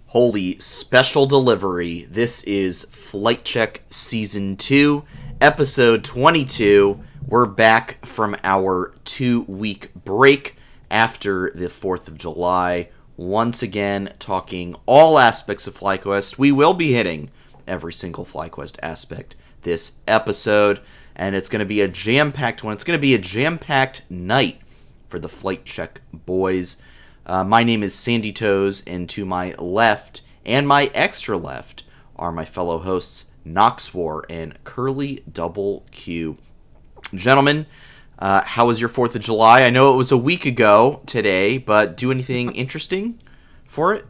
Holy special delivery. This is Flight Check Season 2, Episode 22. We're back from our 2-week break after the 4th of July. Once again, talking all aspects of FlyQuest. We will be hitting every single FlyQuest aspect this episode, and it's going to be a jam-packed one. It's going to be a jam-packed night for the Flight Check boys. My name is Sandy Toes, and to my left and my extra left are my fellow hosts Noxwar and Curly Double Q. Gentlemen, how was your 4th of July? I know it was a week ago today, but do anything interesting for it?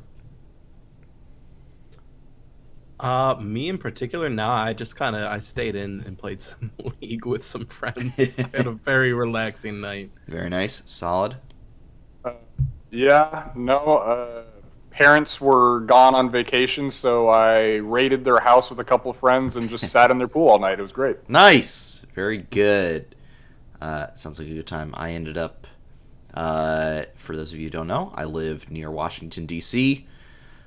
Me in particular, nah. I stayed in and played some League with some friends. I had a very relaxing night. Very nice. Solid. Parents were gone on vacation, so I raided their house with a couple of friends and just sat in their pool all night. It was great. Nice. Very good. Sounds like a good time. I ended up, for those of you who don't know, I live near Washington, D.C.,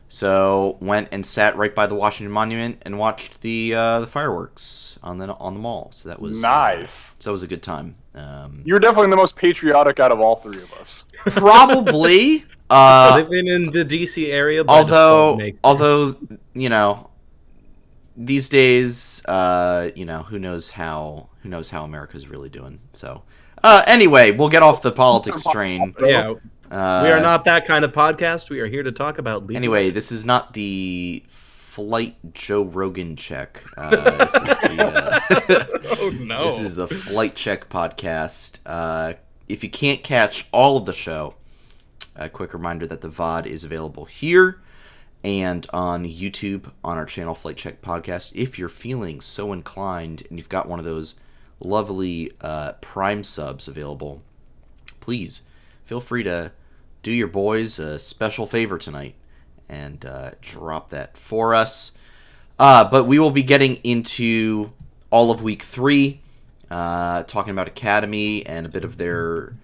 so went and sat right by the Washington Monument and watched the fireworks on the mall. So that was nice. So it was a good time. You were definitely the most patriotic out of all three of us. Probably. Living in the DC area, although you know, these days, who knows how America's really doing. So anyway, we'll get off the politics train. Yeah. We are not that kind of podcast. We are here to talk about legal. Anyway, this is not the Flight Joe Rogan check. This is the, oh no! This is the Flight Check podcast. If you can't catch all of the show, a quick reminder that the VOD is available here and on YouTube on our channel Flight Check Podcast. If you're feeling so inclined and you've got one of those lovely Prime subs available, please feel free to do your boys a special favor tonight and drop that for us. But we will be getting into all of Week 3, talking about Academy and a bit of their,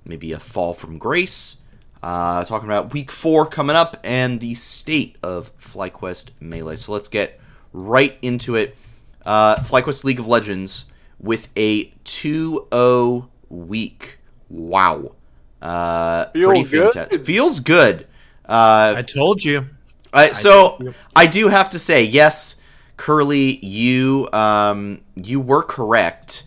maybe a fall from grace. Talking about Week 4 coming up and the state of FlyQuest Melee. So let's get right into it. FlyQuest League of Legends with a 2-0 week. Wow. Pretty fantastic. Feels good. I told you. I do have to say, yes, Curly, you were correct.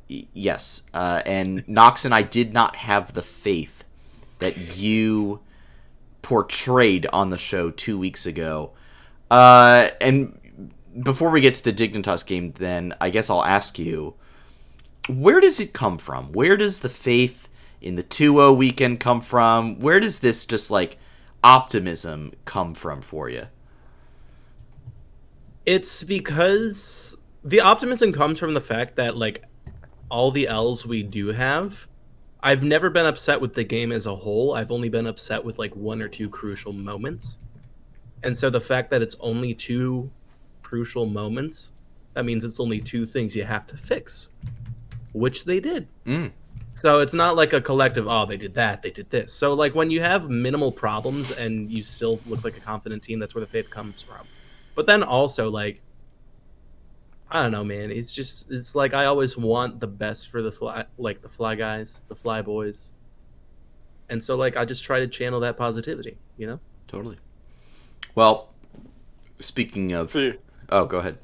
Yes, and Nox and I did not have the faith that you portrayed on the show 2 weeks ago. And before we get to the Dignitas game, then I guess I'll ask you, where does it come from? Where does the faith in the 2-0 weekend come from? Where does this just like optimism come from for you? It's because the optimism comes from the fact that like all the L's we do have, I've never been upset with the game as a whole. I've only been upset with like one or two crucial moments. And so the fact that it's only 2 crucial moments, that means it's only 2 things you have to fix, which they did. So it's not like a collective, oh, they did that, they did this. So like when you have minimal problems and you still look like a confident team, that's where the faith comes from. But then also like, I don't know, man. It's like I always want the best for the fly guys, the fly boys. And so like I just try to channel that positivity, you know? Totally. Well, speaking of... Oh, go ahead.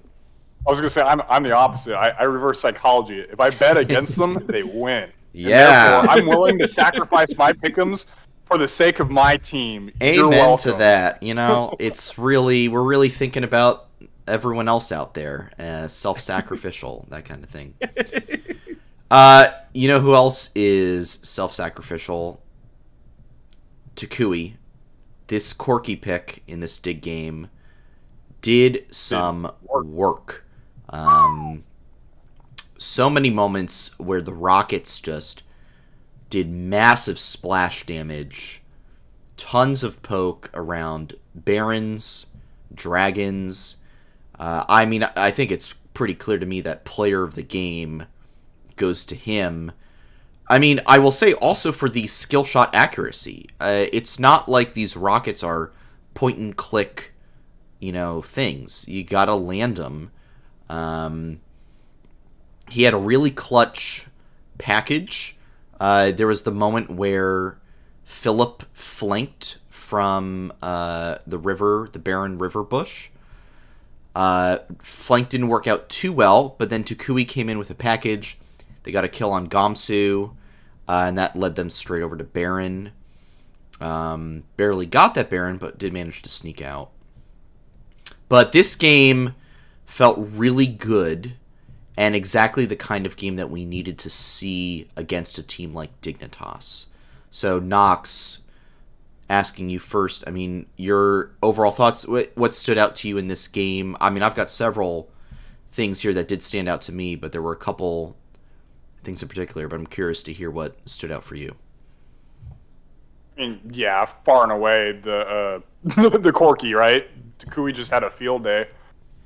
I was going to say, I'm the opposite. I reverse psychology. If I bet against them, they win. Yeah. And therefore, I'm willing to sacrifice my pick'ems for the sake of my team. Amen to that. You know, we're really thinking about everyone else out there, self-sacrificial, that kind of thing. You know who else is self-sacrificial? Takui. This Corki pick in this dig game did some work. So many moments where the Rockets just did massive splash damage, tons of poke around Barons, Dragons. I mean, I think it's pretty clear to me that player of the game goes to him. I mean, I will say also for the skill shot accuracy, it's not like these rockets are point and click, things. You gotta land them. He had a really clutch package. There was the moment where Philip flanked from the Barren River bush. Flank didn't work out too well, but then Tukui came in with a package. They got a kill on Gamsu, and that led them straight over to Baron. Barely got that Baron, but did manage to sneak out. But this game felt really good, and exactly the kind of game that we needed to see against a team like Dignitas. So, Nox, asking you first, I mean, your overall thoughts, what stood out to you in this game? I mean, I've got several things here that did stand out to me, but there were a couple things in particular, but I'm curious to hear what stood out for you. I mean, yeah, far and away the Corky, right? Tukui just had a field day.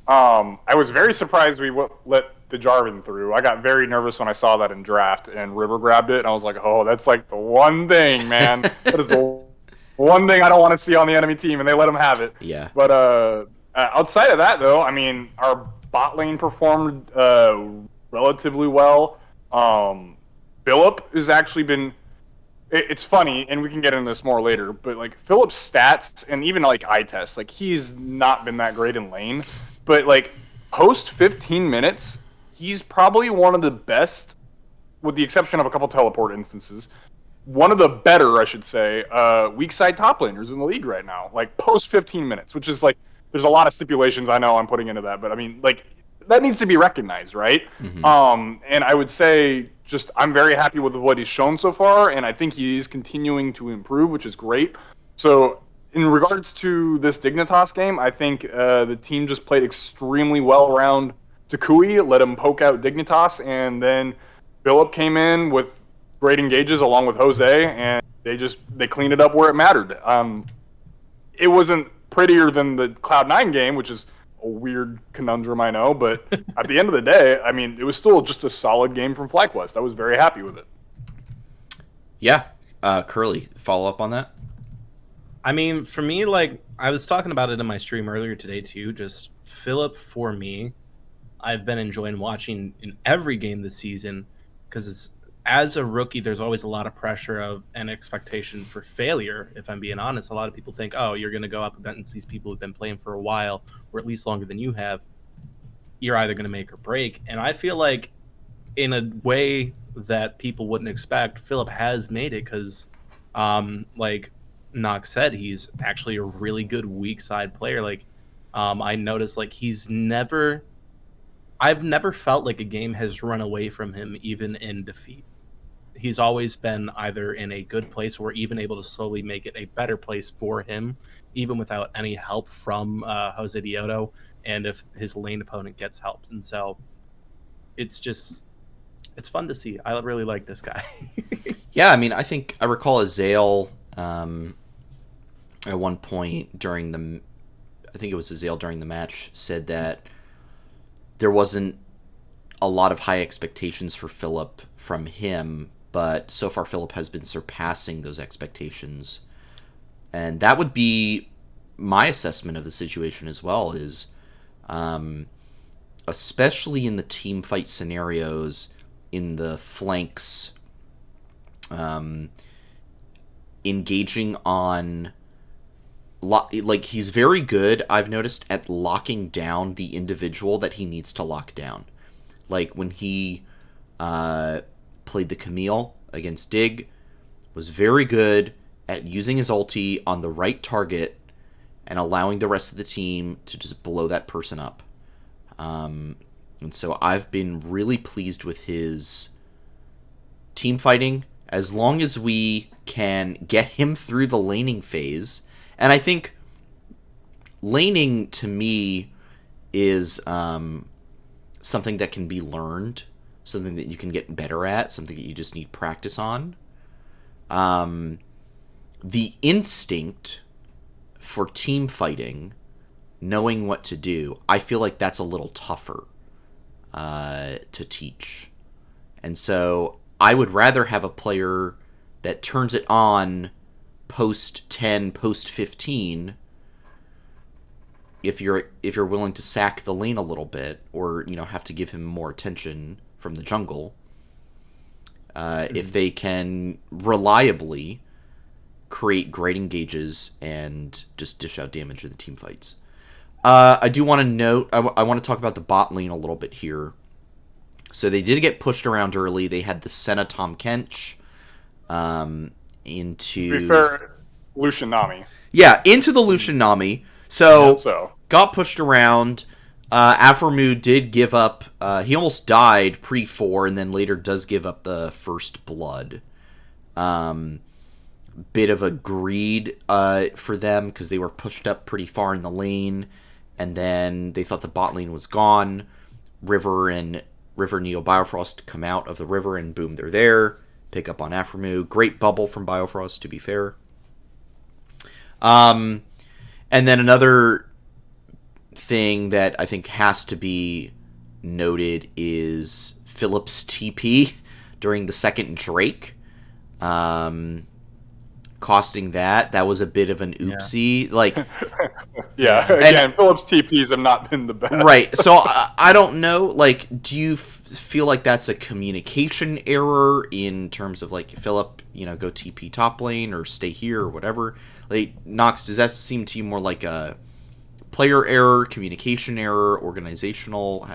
I was very surprised we let the Jarvan through. I got very nervous when I saw that in draft, and River grabbed it, and I was like, oh, that's like the one thing, man. That is the one thing I don't want to see on the enemy team, and they let him have it. Yeah. But outside of that, though, I mean, our bot lane performed relatively well. Philip has actually been... It's funny, and we can get into this more later, but like Philip's stats and even like eye tests, like he's not been that great in lane, but like post 15 minutes, he's probably one of the best, with the exception of a couple teleport instances, one of the better, I should say, weak side top laners in the league right now. Like post 15 minutes, which is like, there's a lot of stipulations I know I'm putting into that, but I mean, like that needs to be recognized, right? Mm-hmm. And I would say, just I'm very happy with what he's shown so far, and I think he's continuing to improve, which is great. So in regards to this Dignitas game, I think the team just played extremely well around Tukui, let him poke out Dignitas, and then Philip came in with great engages along with Jose, and they cleaned it up where it mattered. It wasn't prettier than the Cloud9 game, which is a weird conundrum, I know, but at the end of the day, I mean, it was still just a solid game from FlyQuest. I was very happy with it. Yeah. Curly, follow up on that? I mean, for me, like, I was talking about it in my stream earlier today, too. Just Philip, for me, I've been enjoying watching in every game this season, because as a rookie, there's always a lot of pressure of an expectation for failure. If I'm being honest, a lot of people think, oh, you're going to go up against these people who've been playing for a while, or at least longer than you have. You're either going to make or break. And I feel like in a way that people wouldn't expect, Philip has made it because, like Nox said, he's actually a really good weak side player. Like, I noticed, like, I've never felt like a game has run away from him, even in defeat. He's always been either in a good place or even able to slowly make it a better place for him, even without any help from Jose Dioto, and if his lane opponent gets help. And so it's fun to see. I really like this guy. Yeah, I mean, I recall Azael at one point during the match, said that there wasn't a lot of high expectations for Philip from him, but so far Philip has been surpassing those expectations. And that would be my assessment of the situation as well, is especially in the team fight scenarios, in the flanks, engaging on... Like, he's very good, I've noticed, at locking down the individual that he needs to lock down. Like, when he played the Camille against Dig, was very good at using his ulti on the right target and allowing the rest of the team to just blow that person up. And so I've been really pleased with his team fighting, as long as we can get him through the laning phase. And I think laning, to me, is something that can be learned, something that you can get better at, something that you just need practice on. The instinct for team fighting, knowing what to do, I feel like that's a little tougher to teach. And so I would rather have a player that turns it on post 10, post 15, if you're willing to sack the lane a little bit, or have to give him more attention from the jungle. If they can reliably create great engages and just dish out damage in the team fights. I do want to note, I want to talk about the bot lane a little bit here. So they did get pushed around early. They had the Senna Tahm Kench into... To be fair, Lucian Nami. Yeah, into the Lucian Nami. So got pushed around. Aphromoo did give up. He almost died pre-4, and then later does give up the first blood. Bit of a greed for them, because they were pushed up pretty far in the lane, and then they thought the bot lane was gone. River Neo Biofrost come out of the river, and boom, they're there. Pick up on Aphromoo. Great bubble from Biofrost, to be fair. And then another thing that I think has to be noted is Philip's TP during the second Drake. Costing that was a bit of an oopsie. Yeah, again, Philip's TPs have not been the best. Right, so I don't know, do you feel like that's a communication error in terms of, Philip, go TP top lane or stay here or whatever? Nox, does that seem to you more like a player error, communication error, organizational?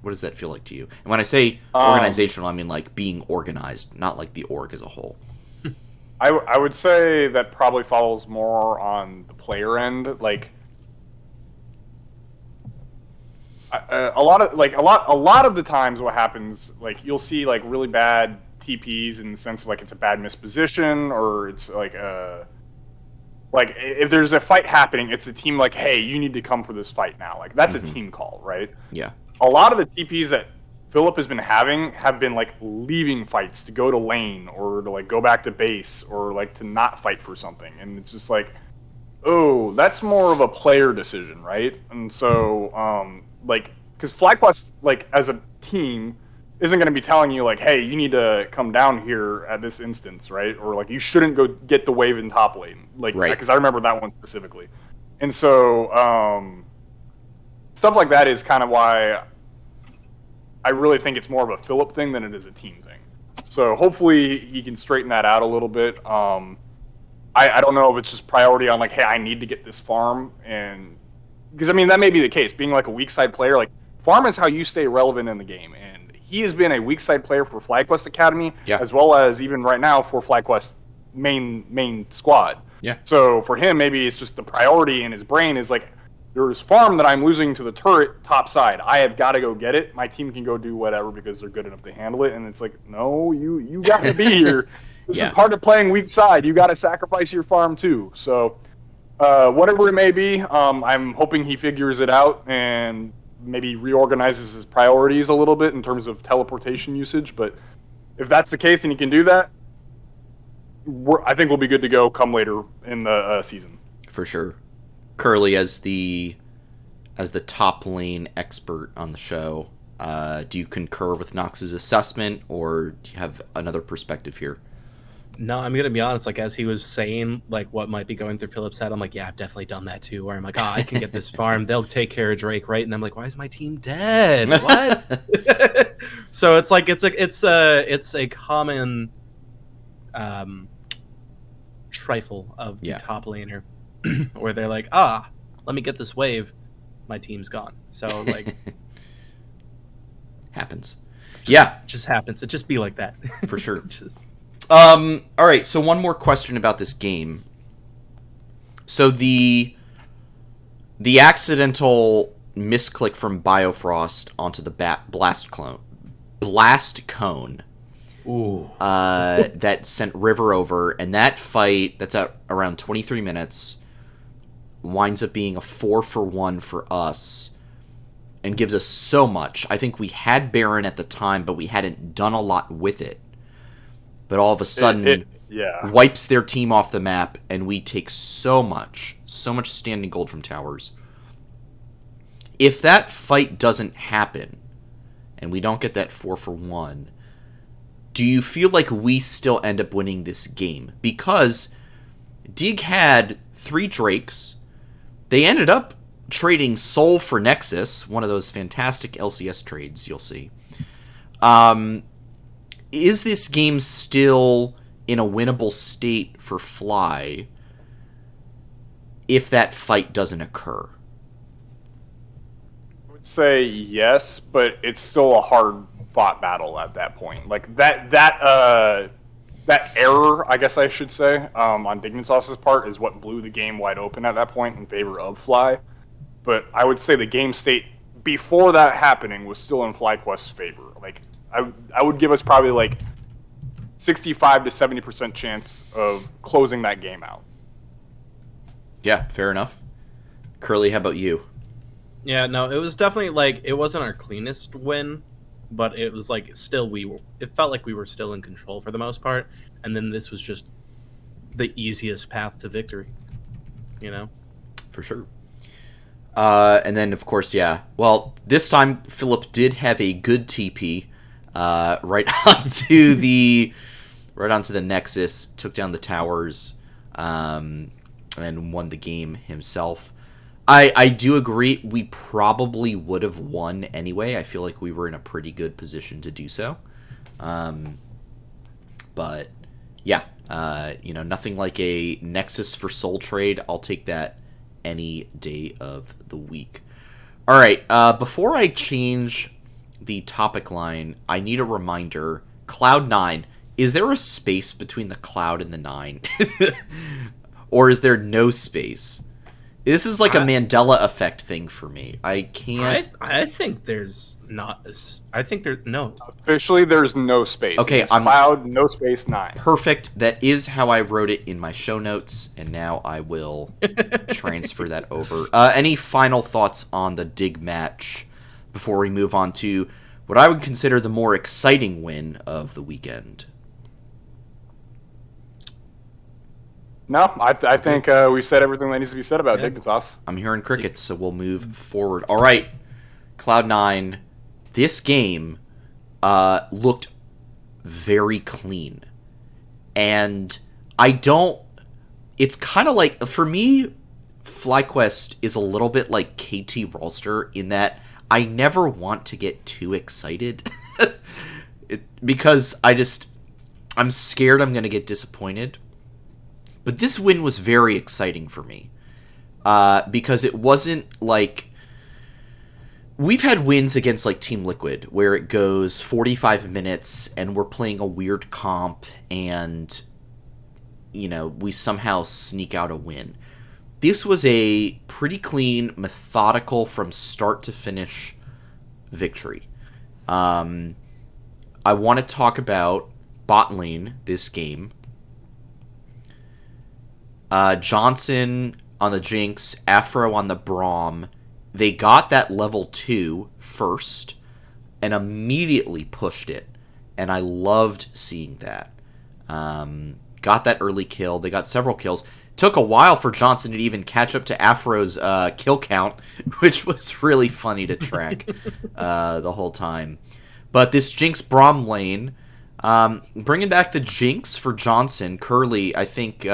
What does that feel like to you? And when I say organizational, I mean being organized, not the org as a whole. I would say that probably follows more on the player end. A lot of the times, what happens, you'll see really bad TPs in the sense of it's a bad misposition, or it's if there's a fight happening, it's a team hey, you need to come for this fight now. That's a team call, right? Yeah. A lot of the TPs that Philip has been having have been leaving fights to go to lane, or to go back to base, or to not fight for something, and it's just oh, that's more of a player decision, right? And so because FlyQuest as a team isn't going to be telling you hey, you need to come down here at this instance, right? Or you shouldn't go get the wave in top lane, right. Because I remember that one specifically. And so stuff like that is kind of why I really think it's more of a Philip thing than it is a team thing. So hopefully he can straighten that out a little bit. I don't know if it's just priority on hey, I need to get this farm, and because that may be the case. Being a weak side player, farm is how you stay relevant in the game, and he has been a weak side player for FlyQuest Academy, as well as even right now for FlyQuest main squad. Yeah. So for him, maybe it's just the priority in his brain is there's farm that I'm losing to the turret top side. I have got to go get it. My team can go do whatever because they're good enough to handle it. And it's no, you got to be here. This is part of playing weak side. You got to sacrifice your farm too. So whatever it may be, I'm hoping he figures it out and maybe reorganizes his priorities a little bit in terms of teleportation usage. But if that's the case and he can do that, I think we'll be good to go come later in the season. For sure. Curly, as the top lane expert on the show, do you concur with Nox's assessment, or do you have another perspective here? No, I'm gonna be honest. As he was saying, what might be going through Philip's head, I'm yeah, I've definitely done that too. Where I'm I can get this farm. They'll take care of Drake, right? And I'm why is my team dead? What? So it's it's a common trifle of the top laner, where they're let me get this wave. My team's gone. So happens. Just happens. It just be like that. For sure. All right, so one more question about this game. So the accidental misclick from Biofrost onto the blast cone. Ooh. That sent River over, and that fight, that's at around 23 minutes, winds up being a 4-for-1 for us, and gives us so much. I think we had Baron at the time, but we hadn't done a lot with it. But all of a sudden, wipes their team off the map, and we take so much standing gold from towers. If that fight doesn't happen, and we don't get that 4-for-1, do you feel like we still end up winning this game? Because Dig had 3 Drakes. They ended up trading Soul for Nexus, one of those fantastic LCS trades you'll see. Is this game still in a winnable state for Fly if that fight doesn't occur? I would say yes, but it's still a hard-fought battle at that point. Like that error, I guess I should say, on Dignitas's part is what blew the game wide open at that point in favor of Fly. But I would say the game state before that happening was still in FlyQuest's favor. Like I would give us probably like 65 to 70% chance of closing that game out. Yeah, fair enough. Curly, how about you? Yeah, no, it was definitely like it wasn't our cleanest win, but it was like still it felt like we were still in control for the most part, and then this was just the easiest path to victory, you know? For sure. And then, of course, yeah. Well, this time, Philip did have a good TP right onto the Nexus, took down the towers, and won the game himself. I do agree, we probably would have won anyway. I feel like we were in a pretty good position to do so. But, yeah, nothing like a Nexus for Soul trade. I'll take that any day of the week. All right, before I change the topic line, I need a reminder. Cloud9, is there a space between the Cloud and the 9? Or is there no space? This is like a Mandela effect thing for me. I can't... I think there's not... I think there's... No. Officially, there's no space. Okay, I'm... Cloud, no space, 9. Perfect. That is how I wrote it in my show notes, and now I will transfer that over. Any final thoughts on the Dig match before we move on to what I would consider the more exciting win of the weekend? No, I think we said everything that needs to be said about Dignitas. I'm hearing crickets, so we'll move forward. All right, Cloud9, this game looked very clean. And it's kind of like, for me, FlyQuest is a little bit like KT Rolster in that I never want to get too excited. Because I'm scared I'm going to get disappointed. But this win was very exciting for me, because it wasn't like... We've had wins against like Team Liquid where it goes 45 minutes and we're playing a weird comp and, we somehow sneak out a win. This was a pretty clean, methodical, from start to finish victory. I want to talk about bot lane this game. Johnson on the Jinx, Afro on the Braum. They got that level 2 first and immediately pushed it. And I loved seeing that. Got that early kill. They got several kills. Took a while for Johnson to even catch up to Afro's kill count, which was really funny to track the whole time. But this Jinx Braum lane... bringing back the Jinx for Johnson. Curly, I think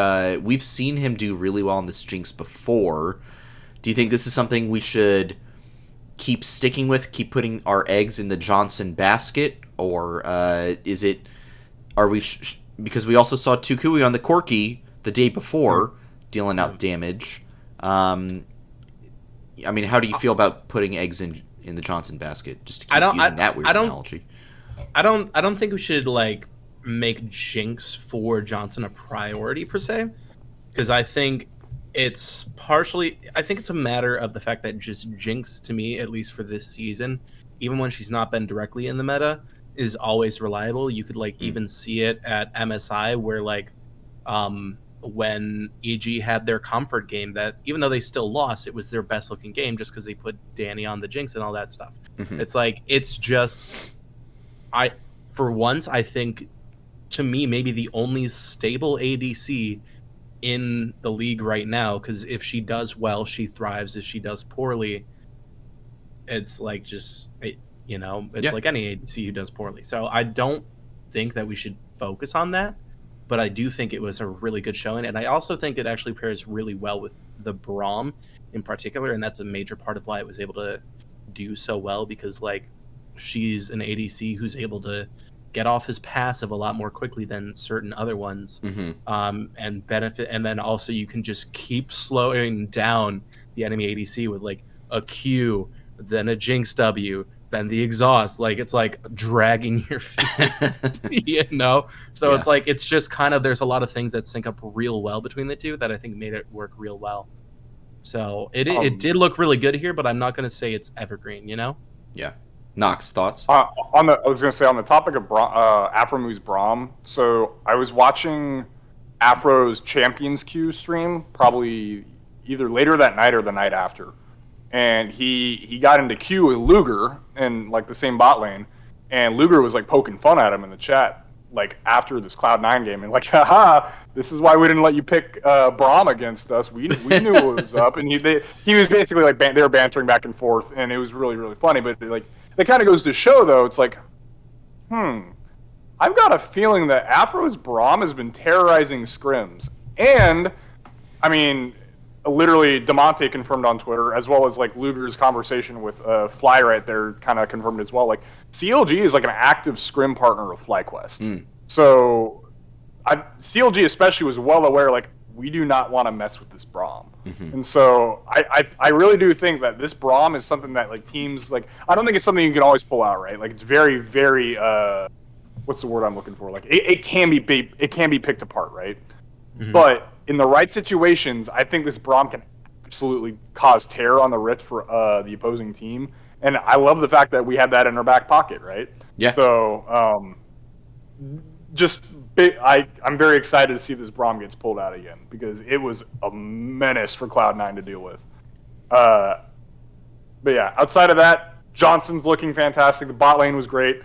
we've seen him do really well in this Jinx before. Do you think this is something we should keep sticking with, keep putting our eggs in the Johnson basket? Or is it... Are we... because we also saw Tukui on the Corki the day before, dealing out damage. I mean, how do you feel about putting eggs in the Johnson basket? Just to keep using that weird analogy. I don't think we should like make Jinx for Johnson a priority per se, because I think it's a matter of the fact that just Jinx, to me, at least for this season, even when she's not been directly in the meta, is always reliable. You could like even see it at MSI where like when EG had their comfort game, that even though they still lost, it was their best looking game just because they put Danny on the Jinx and all that stuff. It's like, it's just... For once, I think, to me, maybe the only stable ADC in the league right now, because if she does well, she thrives. If she does poorly, it's like like any ADC who does poorly. So I don't think that we should focus on that, but I do think it was a really good showing, and I also think it actually pairs really well with the Braum in particular, and that's a major part of why it was able to do so well, because like she's an ADC who's able to get off his passive a lot more quickly than certain other ones, and benefit. And then also you can just keep slowing down the enemy ADC with like a Q, then a Jinx W, then the exhaust. Like it's like dragging your feet, you know? So it's like, it's just kind of, there's a lot of things that sync up real well between the two that I think made it work real well. So it did look really good here, but I'm not going to say it's evergreen, you know? Yeah. Nox, thoughts? I was going to say on the topic of Aphromu's Braum. So I was watching Afro's Champions Queue stream, probably either later that night or the night after, and he got into queue with Luger in like the same bot lane, and Luger was like poking fun at him in the chat, like after this Cloud9 game, and like, haha, this is why we didn't let you pick Braum against us. We knew what was up, and he was basically like they were bantering back and forth, and it was really really funny, but like. It kind of goes to show, though, it's like, I've got a feeling that Afro's Braum has been terrorizing scrims. And, I mean, literally, Demonte confirmed on Twitter, as well as, like, Luger's conversation with Fly right there kind of confirmed as well. Like, CLG is, like, an active scrim partner of FlyQuest. So, CLG especially was well aware, like, we do not want to mess with this Braum. And so I really do think that this Braum is something that like teams like, I don't think it's something you can always pull out, right? Like it's very, very what's the word I'm looking for? Like it can be picked apart, right? But in the right situations, I think this Braum can absolutely cause terror on the Rift for the opposing team. And I love the fact that we had that in our back pocket, right? Yeah. So I'm very excited to see this Braum gets pulled out again, because it was a menace for Cloud9 to deal with. But yeah, outside of that, Johnson's looking fantastic. The bot lane was great.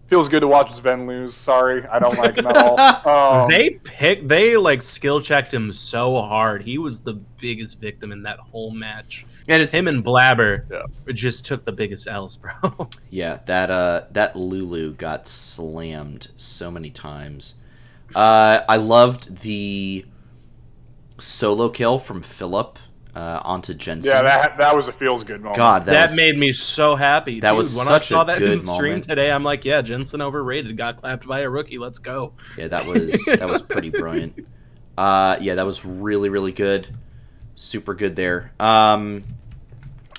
Feels good to watch Sven lose. Sorry, I don't like him at all. They like skill checked him so hard. He was the biggest victim in that whole match. And it's him and Blabber just took the biggest L's, bro. Yeah, that Lulu got slammed so many times. I loved the solo kill from Philip onto Jensen. Yeah, that was a feels good moment. God, that made me so happy. That was when such I saw a that good in stream moment today, I'm like, yeah, Jensen overrated. Got clapped by a rookie. Let's go. Yeah, that was pretty brilliant. Yeah, that was really really good. Super good there.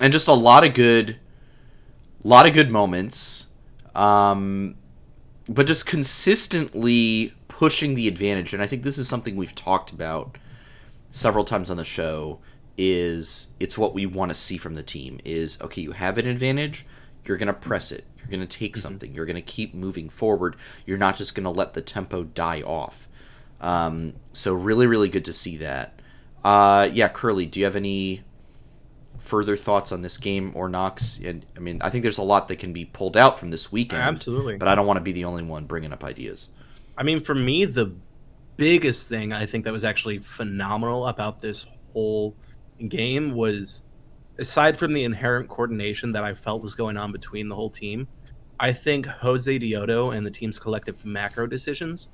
And just a lot of good moments, but just consistently pushing the advantage. And I think this is something we've talked about several times on the show. It's what we want to see from the team. Is okay, you have an advantage, you're gonna press it, you're gonna take something, you're gonna keep moving forward. You're not just gonna let the tempo die off. So really, really good to see that. Yeah, Curly, do you have any further thoughts on this game or Nox? And I mean, I think there's a lot that can be pulled out from this weekend. Absolutely. But I don't want to be the only one bringing up ideas. I mean, for me, the biggest thing I think that was actually phenomenal about this whole game was, aside from the inherent coordination that I felt was going on between the whole team, I think Jose Diodo and the team's collective macro decisions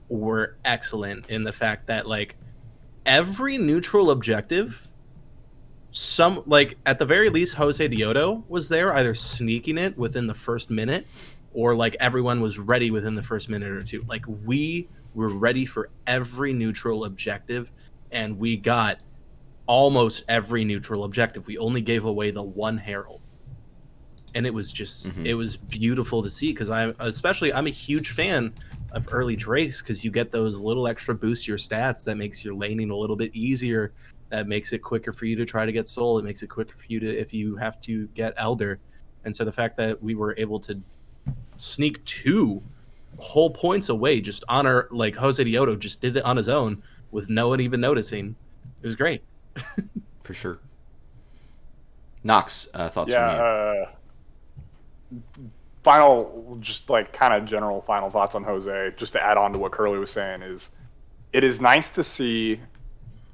were excellent in the fact that, like, every neutral objective, at the very least, Jose Diodo was there either sneaking it within the first minute, or like everyone was ready within the first minute or two. Like we were ready for every neutral objective, and we got almost every neutral objective. We only gave away the one Herald, and it was just it was beautiful to see, because I'm a huge fan of early Drakes, because you get those little extra boosts to your stats that makes your laning a little bit easier. That makes it quicker for you to try to get Soul. It makes it quicker for you to, if you have to get Elder. And so the fact that we were able to sneak 2 whole points away just on our, like, Jose Diodo just did it on his own with no one even noticing. It was great. For sure. Nox, thoughts from you? Final, just like kind of general final thoughts on Jose, just to add on to what Curly was saying, is it is nice to see,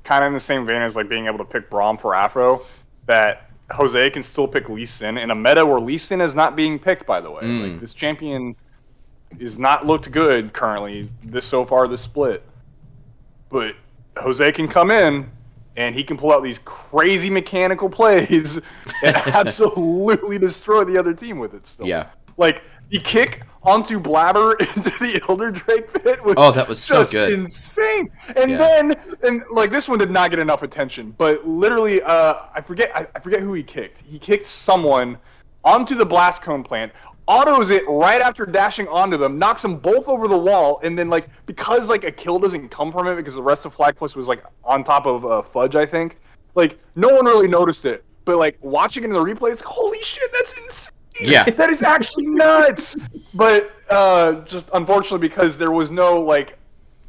kind of in the same vein as like being able to pick Braum for Afro, that Jose can still pick Lee Sin in a meta where Lee Sin is not being picked, by the way. Like, this champion is not looked good currently this split. But Jose can come in and he can pull out these crazy mechanical plays and absolutely destroy the other team with it still. Yeah. Like the kick onto Blabber into the Elder Drake pit was that was so just good. insane. And like this one did not get enough attention, but literally I forget who he kicked. He kicked someone onto the blast cone plant, autos it right after dashing onto them, knocks them both over the wall, and then like because like a kill doesn't come from it because the rest of Flag Plus was like on top of Fudge, I think. Like no one really noticed it, but like watching it in the replay, it's like, holy shit, that's insane. Yeah. That is actually nuts. But just unfortunately because there was no like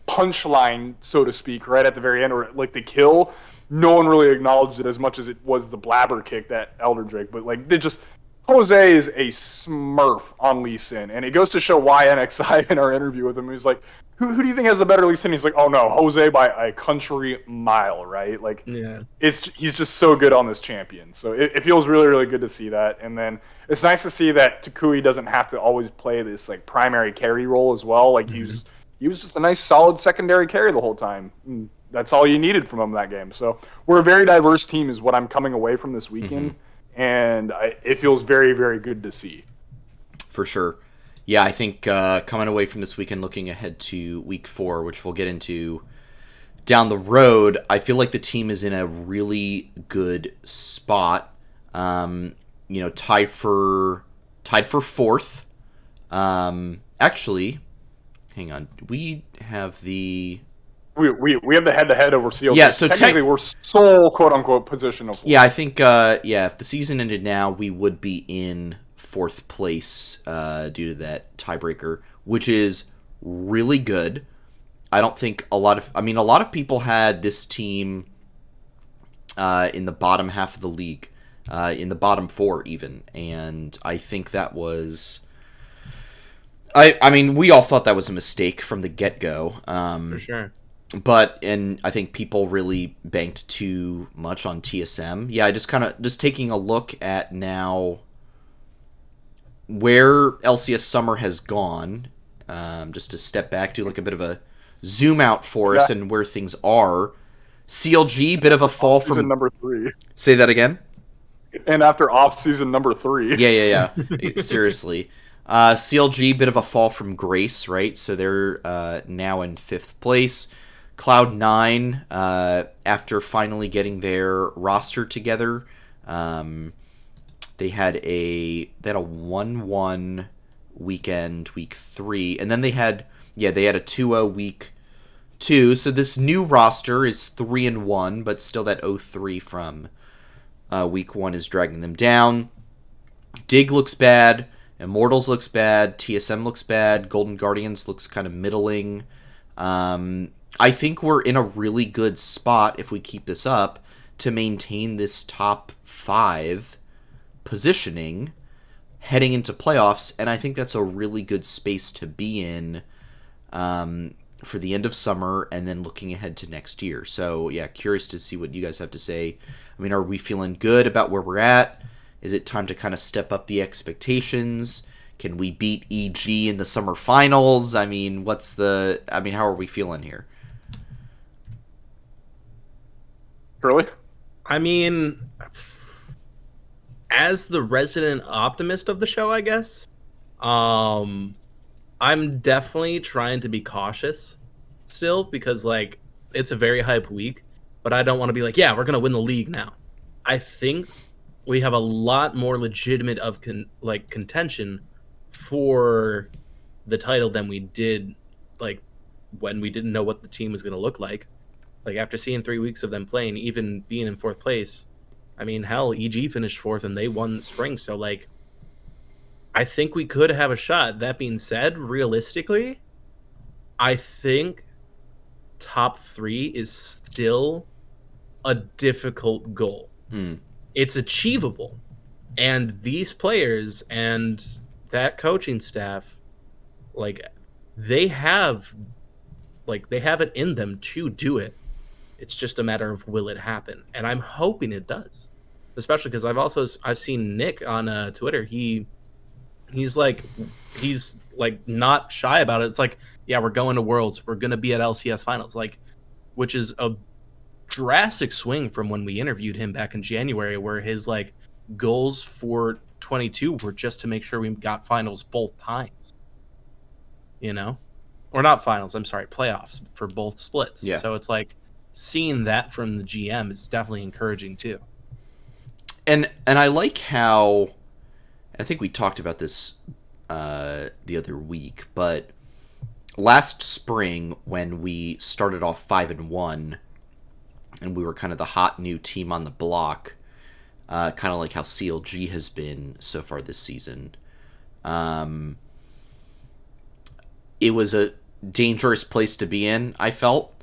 punchline, so to speak, right at the very end, or like the kill, no one really acknowledged it as much as it was the Blabber kick that Elder Drake. But like they just Jose is a smurf on Lee Sin, and it goes to show why NXI in our interview with him. He was like, who do you think has the better Lee Sin? He's like, oh no, Jose by a country mile, right? Like, Yeah. He's just so good on this champion. So it feels really, really good to see that. And then it's nice to see that Takui doesn't have to always play this like primary carry role as well. Like he was just a nice, solid secondary carry the whole time. And that's all you needed from him that game. So we're a very diverse team is what I'm coming away from this weekend. And it feels very, very good to see. For sure. Yeah, I think coming away from this weekend, looking ahead to week 4, which we'll get into down the road, I feel like the team is in a really good spot. Tied for 4th. Actually, hang on. We have the... We have the head-to-head over CLG. Yeah, so technically we're sole quote-unquote position of... Yeah, I think, if the season ended now, we would be in 4th place due to that tiebreaker, which is really good. I don't think a lot of people had this team in the bottom half of the league, in the bottom 4 even, and I think that was... I mean, we all thought that was a mistake from the get-go. For sure. And I think people really banked too much on TSM. Yeah, just taking a look at now where LCS Summer has gone, just to step back, do like a bit of a zoom out for us and where things are. CLG, bit of a fall from... Season number 3. Say that again? And after off-season number 3. Yeah. Seriously. CLG, bit of a fall from grace, right? So they're now in 5th place. Cloud9, after finally getting their roster together, they had a 1-1 weekend, week 3, and then they had a 2-0 week 2. So this new roster is 3-1, but still that 0-3 from week 1 is dragging them down. Dig looks bad. Immortals looks bad. TSM looks bad. Golden Guardians looks kind of middling. I think we're in a really good spot if we keep this up to maintain this top 5 positioning heading into playoffs, and I think that's a really good space to be in for the end of summer and then looking ahead to next year. So yeah, curious to see what you guys have to say. I mean, are we feeling good about where we're at? Is it time to kind of step up the expectations? Can we beat EG in the summer finals? I mean, how are we feeling here? Really? I mean, as the resident optimist of the show, I guess, I'm definitely trying to be cautious still because, like, it's a very hype week, but I don't want to be like, yeah, we're going to win the league now. I think we have a lot more legitimate of contention for the title than we did, like, when we didn't know what the team was going to look like. Like, after seeing 3 weeks of them playing, even being in 4th place, I mean, hell, EG finished 4th and they won spring. So, like, I think we could have a shot. That being said, realistically, I think top 3 is still a difficult goal. It's achievable. And these players and that coaching staff, like, they have it in them to do it. It's just a matter of will it happen, and I'm hoping it does. Especially because I've seen Nick on Twitter. He he's like not shy about it. It's like, yeah, we're going to Worlds, we're gonna be at LCS finals, like, which is a drastic swing from when we interviewed him back in January, where his like goals for 22 were just to make sure we got finals both times. You know, or not finals. I'm sorry, playoffs for both splits. Yeah. So it's like seeing that from the GM is definitely encouraging too. And I like how, I think we talked about this the other week, but last spring when we started off 5-1, and we were kind of the hot new team on the block, kind of like how CLG has been so far this season. It was a dangerous place to be in, I felt.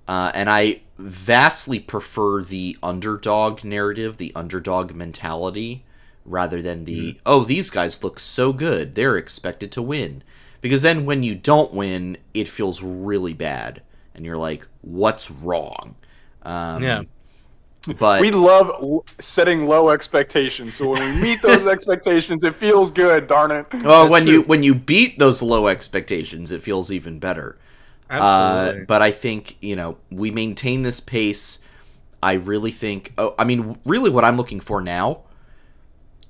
And I vastly prefer the underdog narrative, the underdog mentality, rather than the, oh, these guys look so good, they're expected to win. Because then when you don't win, it feels really bad. And you're like, what's wrong? Yeah. But we love setting low expectations. So when we meet those expectations, it feels good, darn it. Oh, when you beat those low expectations, it feels even better. Absolutely. But I think, we maintain this pace. I really think, really what I'm looking for now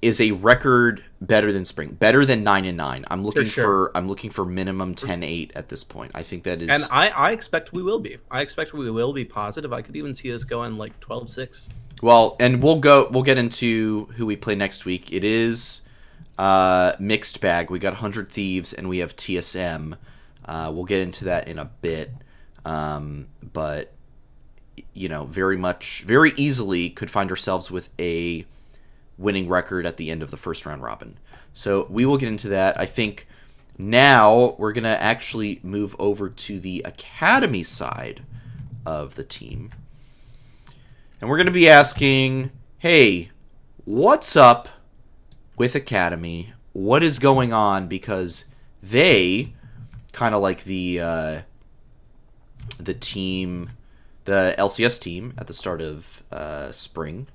is a record better than spring, better than 9-9. I'm looking for minimum 10-8 at this point. I think that is, and I expect we will be. I expect we will be positive. I could even see us going like 12-6. Well, and we'll get into who we play next week. It is mixed bag. We got 100 Thieves and we have TSM. We'll get into that in a bit. But very easily could find ourselves with a winning record at the end of the first round robin. So we will get into that. I think now we're going to actually move over to the academy side of the team. And we're going to be asking, hey, what's up with academy? What is going on? Because they, kind of like the team, the LCS team at the start of spring,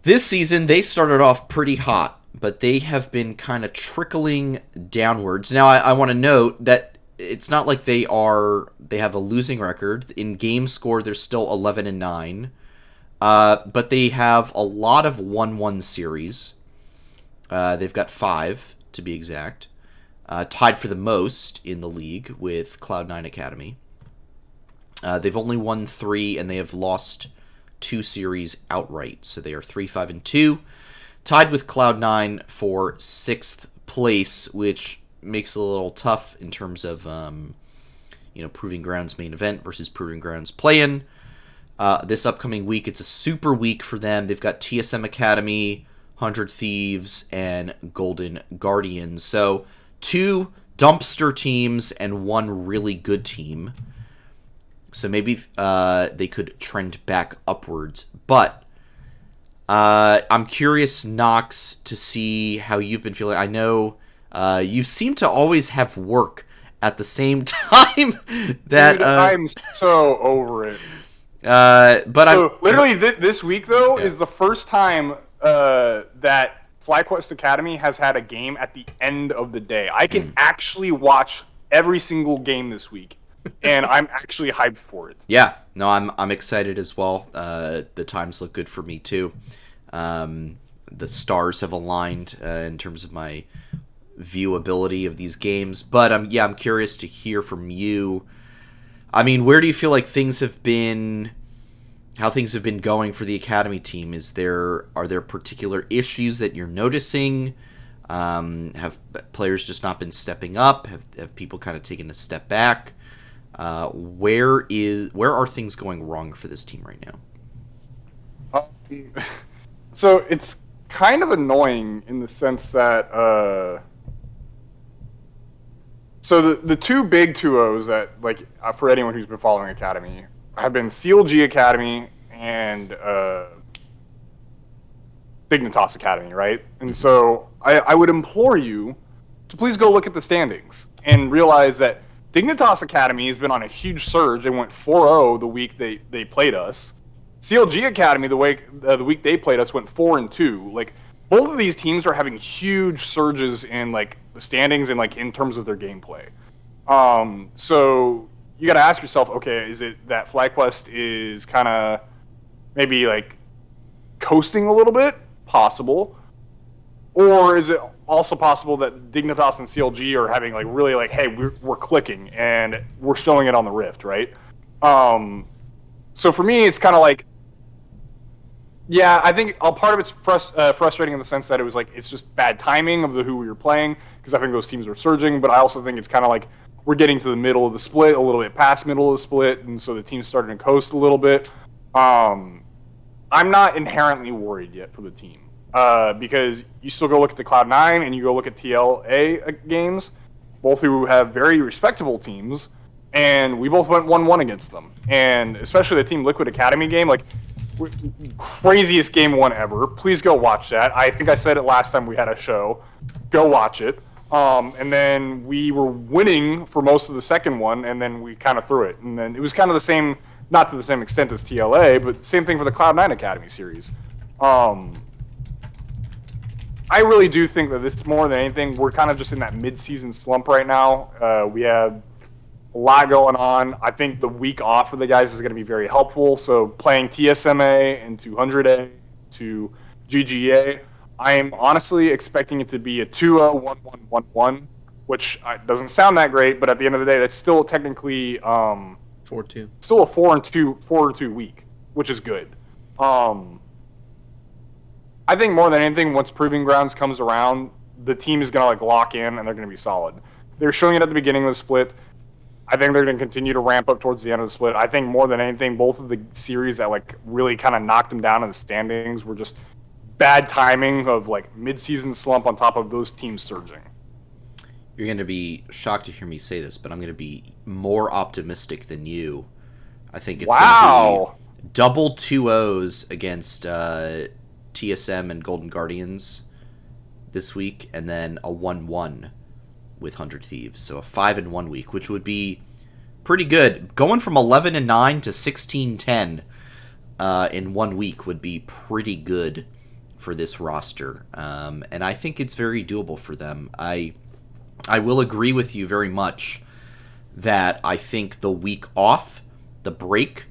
this season, they started off pretty hot, but they have been kind of trickling downwards. Now, I want to note that it's not like they have a losing record. In game score, they're still 11-9, but they have a lot of 1-1 series. They've got 5, to be exact, tied for the most in the league with Cloud9 Academy. They've only won 3, and they have lost 2 series outright, so they are 3-5-2, tied with Cloud9 for 6th place, which makes it a little tough in terms of Proving Grounds main event versus Proving Grounds play-in. This upcoming week, it's a super week for them. They've got TSM Academy, 100 Thieves, and Golden Guardians. So 2 dumpster teams and 1 really good team. So maybe they could trend back upwards. But I'm curious, Nox, to see how you've been feeling. I know you seem to always have work at the same time. That dude, I'm so over it. Literally this week, though, is the first time that FlyQuest Academy has had a game at the end of the day. I can actually watch every single game this week. And I'm actually hyped for it. Yeah, no, I'm excited as well. The times look good for me too. The stars have aligned in terms of my viewability of these games. But I'm curious to hear from you. I mean, where do you feel like things have been? How things have been going for the academy team? Are there particular issues that you're noticing? Have players just not been stepping up? Have people kind of taken a step back? Where are things going wrong for this team right now? So it's kind of annoying in the sense that so the 2 big 2-0s that for anyone who's been following Academy have been CLG Academy and Dignitas Academy, right? And so I would implore you to please go look at the standings and realize that Dignitas Academy has been on a huge surge. They went 4-0 the week they played us. CLG Academy the week they played us went 4-2. Like both of these teams are having huge surges in like the standings and like in terms of their gameplay. So you got to ask yourself, okay, is it that FlyQuest is kind of maybe like coasting a little bit? Possible. Or is it also possible that Dignitas and CLG are having like really like, hey, we're clicking and we're showing it on the Rift, right? So for me, it's kind of like, yeah, I think a part of it's frustrating in the sense that it was like it's just bad timing of who we were playing because I think those teams are surging, but I also think it's kind of like we're getting to the middle of the split, a little bit past middle of the split, and so the team's starting to coast a little bit. I'm not inherently worried yet for the team. Because you still go look at the Cloud9 and you go look at TLA games, both who have very respectable teams, and we both went 1-1 against them. And especially the Team Liquid Academy game, like, craziest game one ever. Please go watch that. I think I said it last time we had a show. Go watch it. And then we were winning for most of the second one, and then we kind of threw it. And then it was kind of the same, not to the same extent as TLA, but same thing for the Cloud9 Academy series. I really do think that this, more than anything, we're kind of just in that mid-season slump right now. We have a lot going on. I think the week off for the guys is going to be very helpful. So playing TSMA and 200A to GGA, I am honestly expecting it to be a 2-0, 1-1, 1-1, which doesn't sound that great, but at the end of the day, that's still technically 4-2. Still a 4-2 week, which is good. I think more than anything, once Proving Grounds comes around, the team is going to like lock in and they're going to be solid. They're showing it at the beginning of the split. I think they're going to continue to ramp up towards the end of the split. I think more than anything, both of the series that like really kind of knocked them down in the standings were just bad timing of like mid-season slump on top of those teams surging. You're going to be shocked to hear me say this, but I'm going to be more optimistic than you. I think it's going to be double 2-0s against TSM and Golden Guardians this week, and then a 1-1 with 100 Thieves. So a 5-1 week, which would be pretty good. Going from 11-9 to 16-10 in 1 week would be pretty good for this roster. And I think it's very doable for them. I will agree with you very much that I think the week off, the break,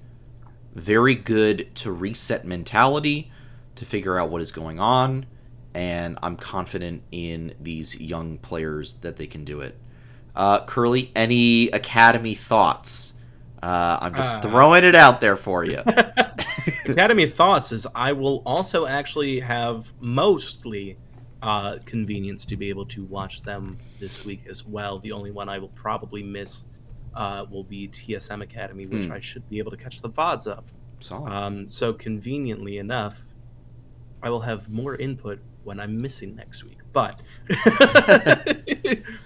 very good to reset mentality, to figure out what is going on, and I'm confident in these young players that they can do it. Curly, any Academy thoughts? I'm just throwing it out there for you. Academy thoughts is I will also actually have mostly convenience to be able to watch them this week as well. The only one I will probably miss will be TSM Academy, which I should be able to catch the VODs of. Solid. So conveniently enough, I will have more input when I'm missing next week. But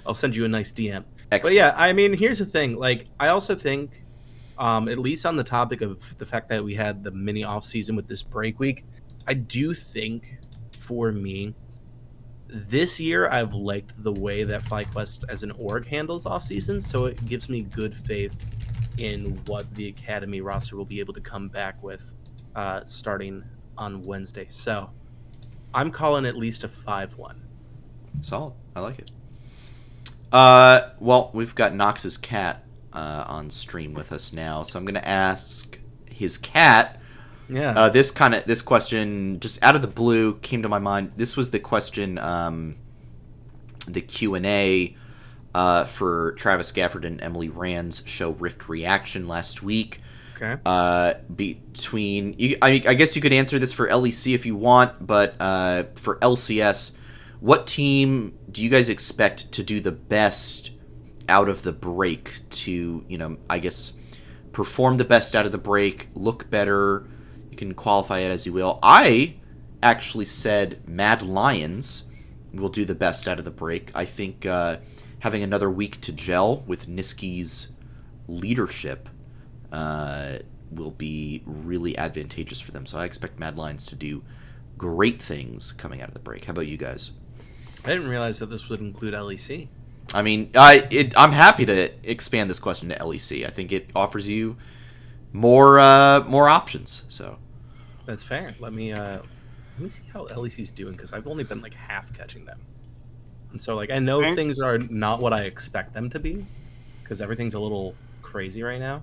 I'll send you a nice DM. Excellent. But yeah, I mean, here's the thing. Like, I also think, at least on the topic of the fact that we had the mini off season with this break week, I do think for me, this year I've liked the way that FlyQuest as an org handles off season. So it gives me good faith in what the Academy roster will be able to come back with starting on Wednesday. So I'm calling at least a 5-1. Solid. I like it. Well, we've got Nox's cat on stream with us now, so I'm going to ask his cat. Yeah. This question, just out of the blue, came to my mind. This was the question, the Q&A for Travis Gafford and Emily Rand's show Rift Reaction last week. Okay. I guess you could answer this for LEC if you want, but for LCS, what team do you guys expect to do the best out of the break to, I guess, perform the best out of the break, look better? You can qualify it as you will. I actually said Mad Lions will do the best out of the break. I think having another week to gel with Niski's leadership will be really advantageous for them. So I expect Mad Lions to do great things coming out of the break. How about you guys? I didn't realize that this would include LEC. I mean, I'm happy to expand this question to LEC. I think it offers you more options. So that's fair. Let me let me see how LEC's doing because I've only been like half catching them, and so like I know Thanks. things are not what I expect them to be because everything's a little crazy right now.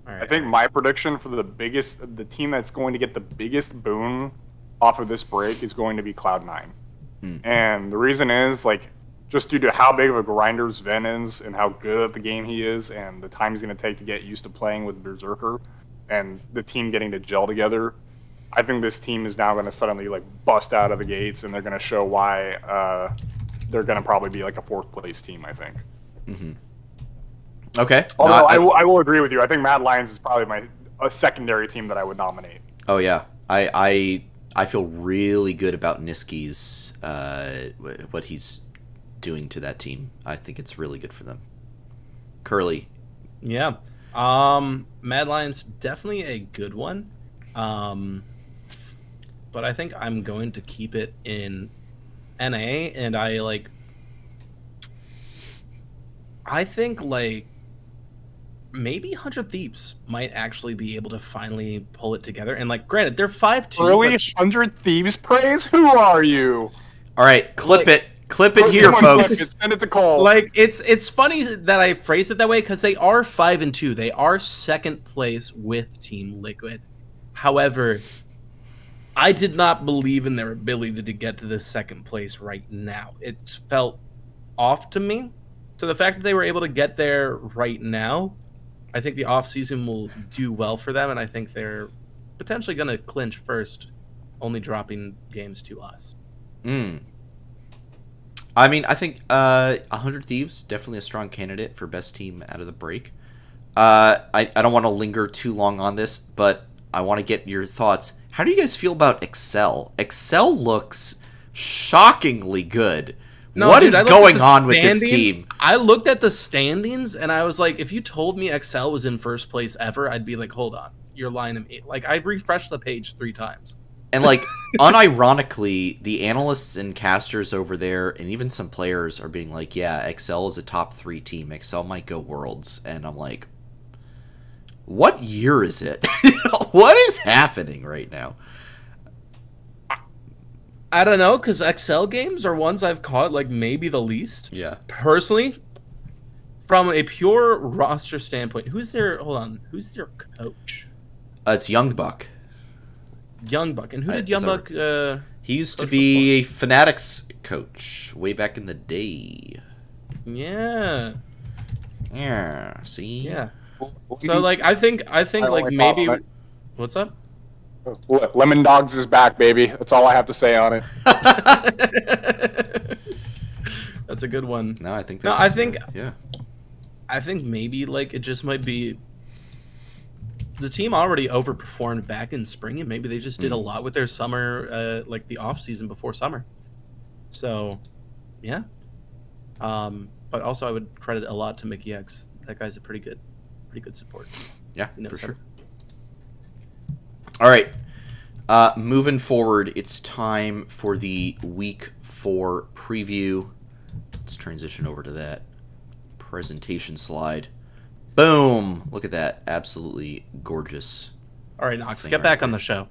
All right. I think my prediction for the team that's going to get the biggest boon off of this break is going to be Cloud9. And the reason is, like, just due to how big of a grinder Sven is and how good at the game he is and the time he's going to take to get used to playing with Berserker and the team getting to gel together, I think this team is now going to suddenly, like, bust out of the gates and they're going to show why they're going to probably be, like, a fourth-place team, I think. Mm-hmm. Okay. Although I will agree with you. I think Mad Lions is probably a secondary team that I would nominate. Oh, yeah. I feel really good about Niski's what he's doing to that team. I think it's really good for them. Curly. Yeah. Mad Lions definitely a good one. But I think I'm going to keep it in NA, and I think like maybe 100 Thieves might actually be able to finally pull it together. And like, granted, they're 5-2. Really? 100 Thieves praise? Who are you? All right, clip Like- it. Clip it here, Someone clip folks. it. Send it to Cole. Like it's funny that I phrased it that way because they are 5-2. They are second place with Team Liquid. However, I did not believe in their ability to get to this second place right now. It's felt off to me. So the fact that they were able to get there right now, I think the off season will do well for them, and I think they're potentially going to clinch first, only dropping games to us. I mean, I think 100 Thieves, definitely a strong candidate for best team out of the break. I don't want to linger too long on this, but I want to get your thoughts. How do you guys feel about Excel? Excel looks shockingly good. What is going on with this team? I looked at the standings and I was like, if you told me Excel was in first place ever, I'd be like, hold on, you're lying to me. Like, I refreshed the page 3 times. And like, unironically, the analysts and casters over there, and even some players are being like, yeah, Excel is a top 3 team. Excel might go Worlds. And I'm like, what year is it? What is happening right now? I don't know, because Excel games are ones I've caught like maybe the least. Yeah. Personally, from a pure roster standpoint, who's their coach? It's Young Buck. Young Buck. And who did is Young that Buck He used to coach be a Fanatics coach way back in the day. Yeah. Yeah, see? Yeah. So like I think like maybe what's up? Lemon Dogs is back, baby. That's all I have to say on it. That's a good one. No, I think No, that's... I think- yeah. I think maybe like it just might be the team already overperformed back in spring, and maybe they just did a lot with their summer, like the off season before summer. So, yeah. But also I would credit a lot to Mickey X. That guy's a pretty good support. Yeah, He knows for how sure. to- All right. Moving forward, it's time for the Week 4 preview. Let's transition over to that presentation slide. Boom! Look at that. Absolutely gorgeous. All right, Knox, Thing get right back there. on the show.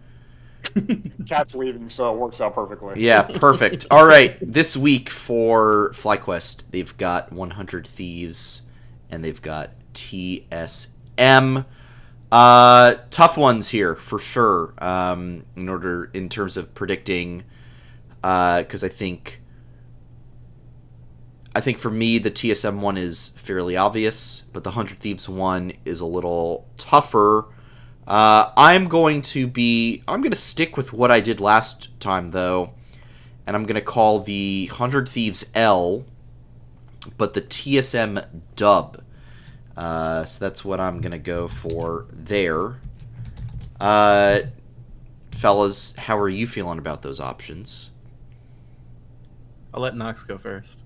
Cat's leaving, so it works out perfectly. Yeah, perfect. All right. This week for FlyQuest, they've got 100 Thieves, and they've got TSM. Tough ones here for sure. In terms of predicting, because I think for me the TSM one is fairly obvious, but the 100 Thieves one is a little tougher. I'm going to stick with what I did last time though, and I'm going to call the 100 Thieves L, but the TSM dub. So that's what I'm going to go for there. Fellas, how are you feeling about those options? I'll let Knox go first.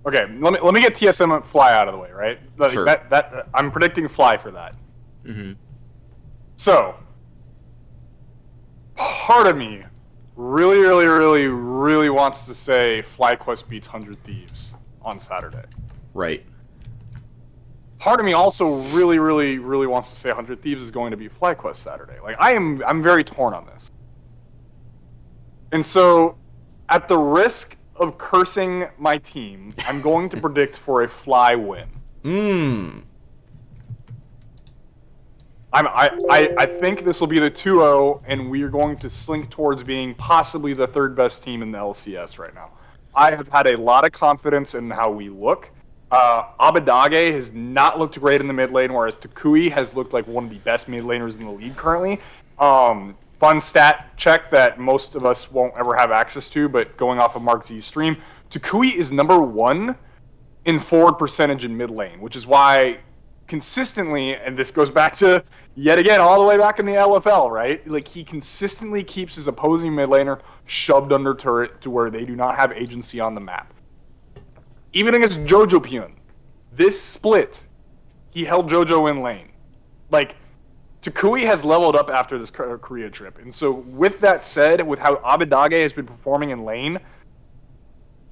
Okay, let me get TSM and Fly out of the way, right? Like, Sure. That I'm predicting Fly for that. Mm-hmm. So, part of me really wants to say FlyQuest beats 100 Thieves on Saturday. Right. part of me also really, really, really wants to say 100 Thieves is going to beat FlyQuest Saturday. Like, I'm very torn on this. And so, at the risk of cursing my team, I'm going to predict for a Fly win. I think this will be the 2-0, and we are going to slink towards being possibly the third best team in the LCS right now. I have had a lot of confidence in how we look. Abadage has not looked great in the mid lane, whereas Takui has looked like one of the best mid laners in the league currently. Fun stat check that most of us won't ever have access to, but going off of Mark Z's stream, Takui is number 1 in forward percentage in mid lane, which is why consistently, and this goes back to, yet again, all the way back in the LFL, right? Like, he consistently keeps his opposing mid laner shoved under turret to where they do not have agency on the map. Even against Jojo Pyun, this split, he held Jojo in lane. Like, Takui has leveled up after this Korea trip. And so, with that said, with how Abadage has been performing in lane,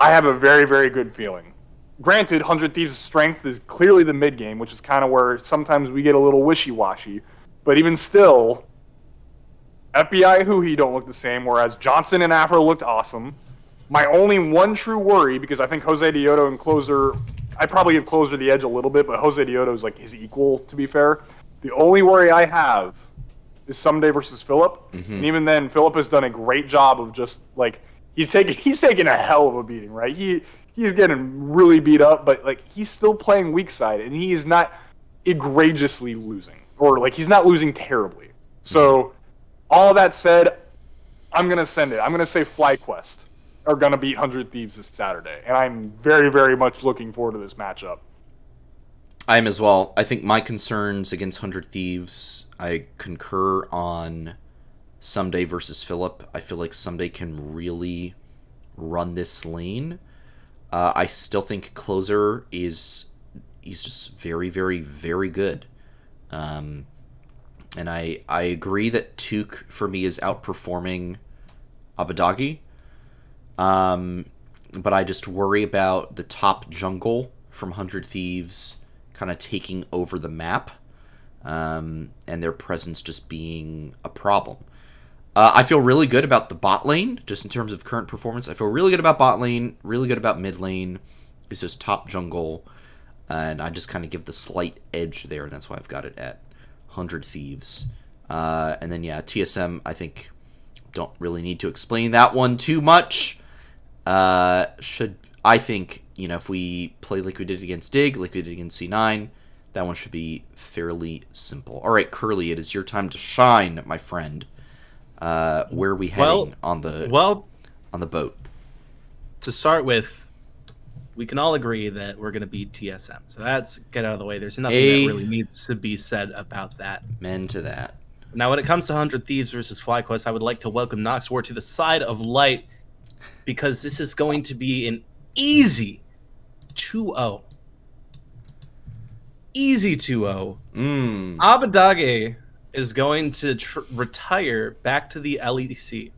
I have a very, very good feeling. Granted, 100 Thieves' strength is clearly the mid game, which is kind of where sometimes we get a little wishy-washy. But even still, FBI and Huhi don't look the same, whereas Johnson and Afro looked awesome. My only one true worry, because I think Jose Dioto and Closer, I probably give Closer the edge a little bit, but Jose Dioto is like his equal, to be fair. The only worry I have is Someday versus Philip. Mm-hmm. And even then, Philip has done a great job of just, like, he's taking a hell of a beating, right? He's getting really beat up, but, like, he's still playing weak side, and he is not egregiously losing. Or, like, he's not losing terribly. So, all that said, I'm going to send it. I'm going to say FlyQuest are going to beat 100 Thieves this Saturday. And I'm very, very much looking forward to this matchup. I am as well. I think my concerns against 100 Thieves, I concur on Someday versus Philip. I feel like Someday can really run this lane. I still think Closer he's just very, very, very good. And I agree that Tuke, for me, is outperforming Abadagi. But I just worry about the top jungle from 100 Thieves kind of taking over the map, and their presence just being a problem. I feel really good about the bot lane, just in terms of current performance. I feel really good about bot lane, really good about mid lane. It's just top jungle, and I just kind of give the slight edge there, and that's why I've got it at 100 Thieves. And then, yeah, TSM, I think, don't really need to explain that one too much. I think, if we play like we did against Dig, like we did against C9, that one should be fairly simple. All right, Curly, it is your time to shine, my friend. Where are we heading on the boat? To start with, we can all agree that we're going to beat TSM. So that's get out of the way. There's nothing that really needs to be said about that. Amen to that. Now, when it comes to 100 Thieves versus FlyQuest, I would like to welcome Noxwar to the side of light, because this is going to be an easy 2-0. Easy 2-0. Abadage is going to retire back to the LEC.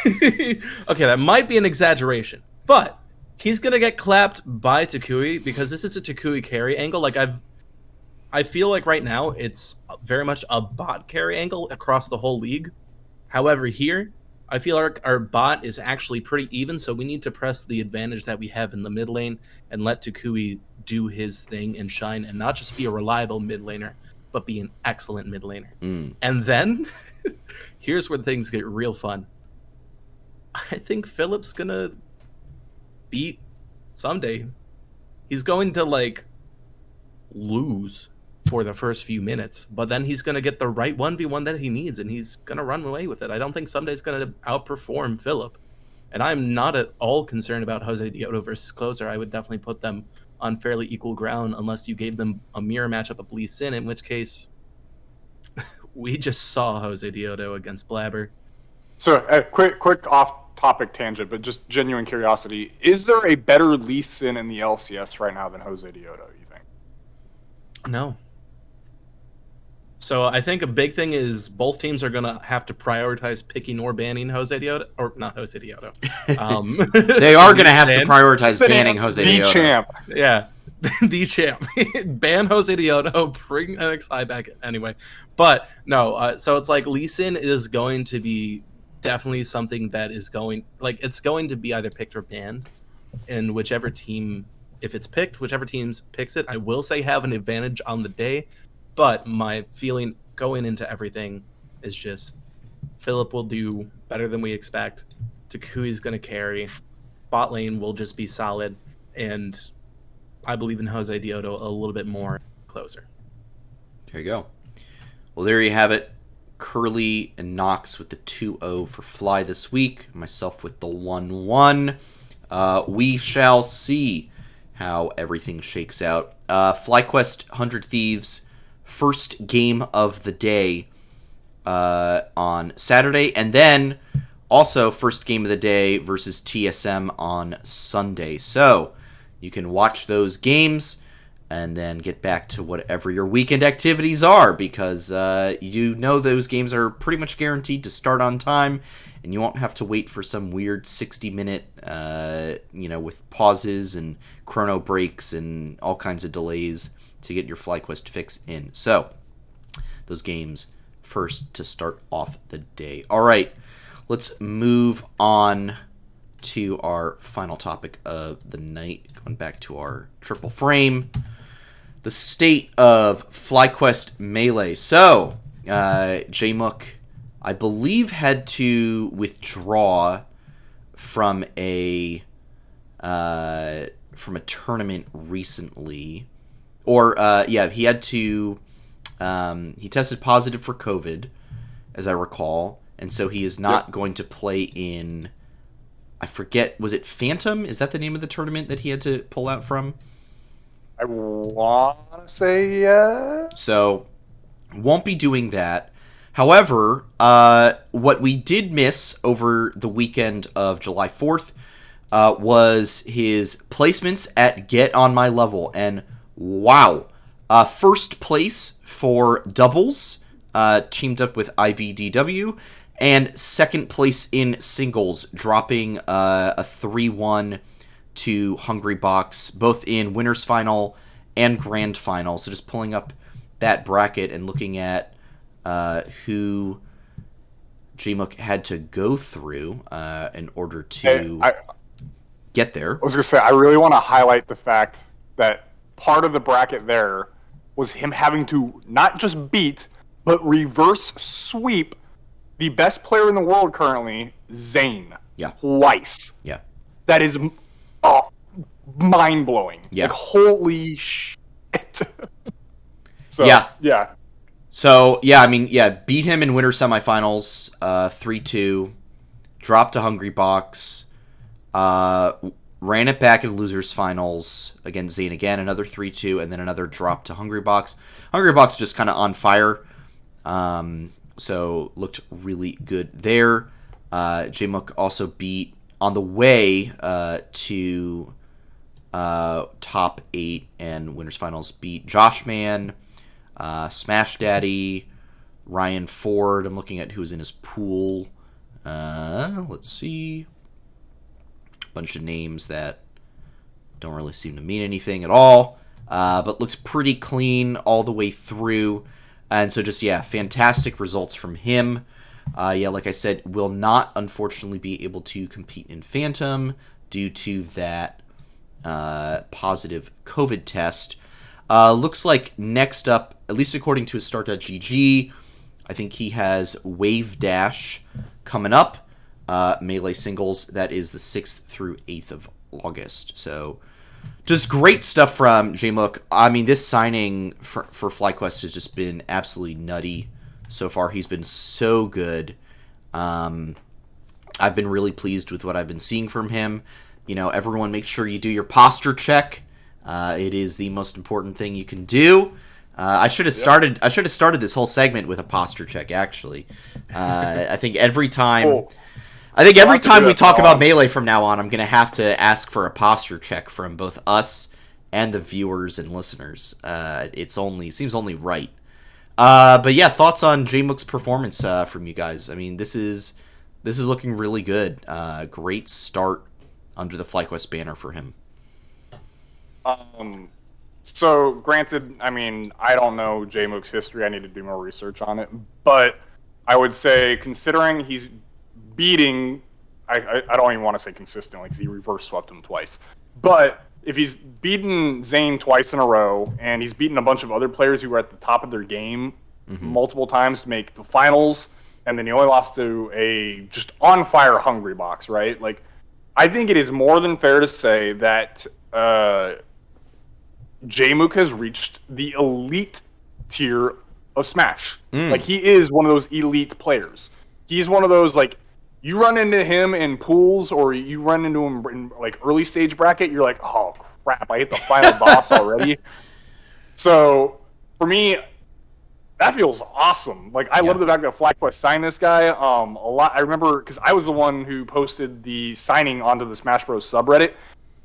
Okay, that might be an exaggeration, but he's going to get clapped by Takui, because this is a Takui carry angle. Like, I feel like right now it's very much a bot carry angle across the whole league. However, here, I feel like our bot is actually pretty even, so we need to press the advantage that we have in the mid lane and let Takui do his thing and shine, and not just be a reliable mid laner, but be an excellent mid laner. And then, here's where things get real fun. I think Philip's gonna beat Someday. He's going to, lose for the first few minutes, but then he's going to get the right 1v1 that he needs, and he's going to run away with it. I don't think Someday's going to outperform Philip, and I'm not at all concerned about Jose Dioto versus Closer. I would definitely put them on fairly equal ground, unless you gave them a mirror matchup of Lee Sin, in which case we just saw Jose Dioto against Blabber. So, a quick off-topic tangent, but just genuine curiosity. Is there a better Lee Sin in the LCS right now than Jose Dioto, you think? No. So I think a big thing is both teams are going to have to prioritize picking or banning Jose Dioto. Or not Jose Dioto. They are going to have to prioritize banning Jose Dioto. Champ. Yeah. the champ. Ban Jose Dioto, bring NXI back anyway. But no, so it's like Lee Sin is going to be definitely something that is going, like, it's going to be either picked or banned. And whichever team, if it's picked, whichever team picks it, I will say have an advantage on the day. But my feeling going into everything is just Philip will do better than we expect. Takui's going to carry. Bot lane will just be solid. And I believe in Jose Dioto a little bit more closer. There you go. Well, there you have it. Curly and Knox with the 2-0 for Fly this week. Myself with the 1-1. We shall see how everything shakes out. FlyQuest 100 Thieves, first game of the day on Saturday. And then also first game of the day versus TSM on Sunday. So you can watch those games and then get back to whatever your weekend activities are, because you know those games are pretty much guaranteed to start on time, and you won't have to wait for some weird 60-minute, with pauses and chrono breaks and all kinds of delays to get your FlyQuest fix in. So those games first to start off the day. All right, let's move on to our final topic of the night, going back to our triple frame, the state of FlyQuest Melee. So, Jmook, I believe, had to withdraw from a tournament recently, or he had to. He tested positive for COVID, as I recall, and so he is not going to play in. I forget, was it Phantom? Is that the name of the tournament that he had to pull out from? I want to say yeah. So, won't be doing that. However, what we did miss over the weekend of July 4th was his placements at Get On My Level. And wow, first place for doubles, teamed up with IBDW. And second place in singles, dropping a 3-1 to Hungrybox, both in Winners Final and Grand Final. So just pulling up that bracket and looking at who Jmook had to go through in order to get there. I was going to say, I really want to highlight the fact that part of the bracket there was him having to not just beat, but reverse sweep the best player in the world currently, Zane. Yeah. Twice. Yeah. That is mind-blowing. Yeah. Like, holy shit. So, Yeah. Yeah. So, beat him in winter semifinals, 3-2, dropped to Hungrybox, ran it back in losers finals against Zane again, another 3-2, and then another drop to Hungrybox. Hungrybox just kind of on fire. So looked really good there. Jmook also beat on the way to top 8 and winners finals, beat Joshman, Smash Daddy, Ryan Ford. I'm looking at who's in his pool. Let's see. A bunch of names that don't really seem to mean anything at all, but looks pretty clean all the way through. And so just, fantastic results from him. Like I said, will not, unfortunately, be able to compete in Phantom due to that positive COVID test. Looks like next up, at least according to his start.gg, I think he has Wave Dash coming up. Melee singles, that is the 6th through 8th of August. So just great stuff from Jmook. I mean, this signing for FlyQuest has just been absolutely nutty so far. He's been so good. I've been really pleased with what I've been seeing from him. Everyone make sure you do your posture check. It is the most important thing you can do. I should have started this whole segment with a posture check, actually. I think every time... Cool. Every time we talk about Melee from now on, I'm going to have to ask for a posture check from both us and the viewers and listeners. Seems only right. But yeah, thoughts on Jmook's performance from you guys. I mean, this is looking really good. Great start under the FlyQuest banner for him. So, granted, I mean, I don't know Jmook's history. I need to do more research on it. But I would say, considering he's beating, I don't even want to say consistently because he reverse swept him twice. But if he's beaten Zayn twice in a row, and he's beaten a bunch of other players who were at the top of their game multiple times to make the finals, and then he only lost to a just on fire Hungrybox, right? Like, I think it is more than fair to say that Jmook has reached the elite tier of Smash. Like, he is one of those elite players. He's one of those, like, you run into him in pools or you run into him in, like, early stage bracket, you're like, oh, crap, I hit the final boss already. So, for me, that feels awesome. Like, I love the fact that FlyQuest signed this guy a lot. I remember, because I was the one who posted the signing onto the Smash Bros. Subreddit,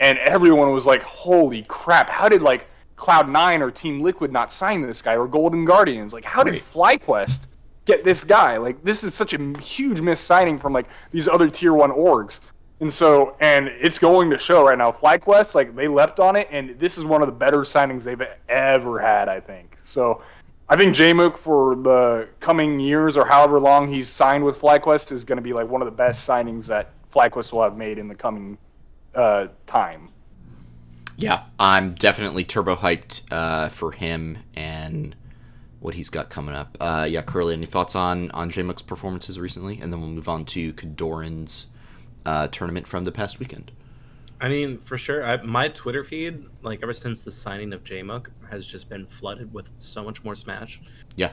and everyone was like, holy crap, how did, like, Cloud9 or Team Liquid not sign this guy, or Golden Guardians? Like, how did FlyQuest get this guy? Like, this is such a huge miss signing from, like, these other tier 1 orgs. And so, and it's going to show right now. FlyQuest, like, they leapt on it, and this is one of the better signings they've ever had, I think. So, I think Jmook for the coming years, or however long he's signed with FlyQuest, is going to be, like, one of the best signings that FlyQuest will have made in the coming time. Yeah, I'm definitely turbo hyped for him and what he's got coming up. Yeah, Curly, any thoughts on Jmook's performances recently? And then we'll move on to Kadoran's tournament from the past weekend. I mean, for sure, my Twitter feed, like, ever since the signing of Jmook, has just been flooded with so much more Smash. Yeah.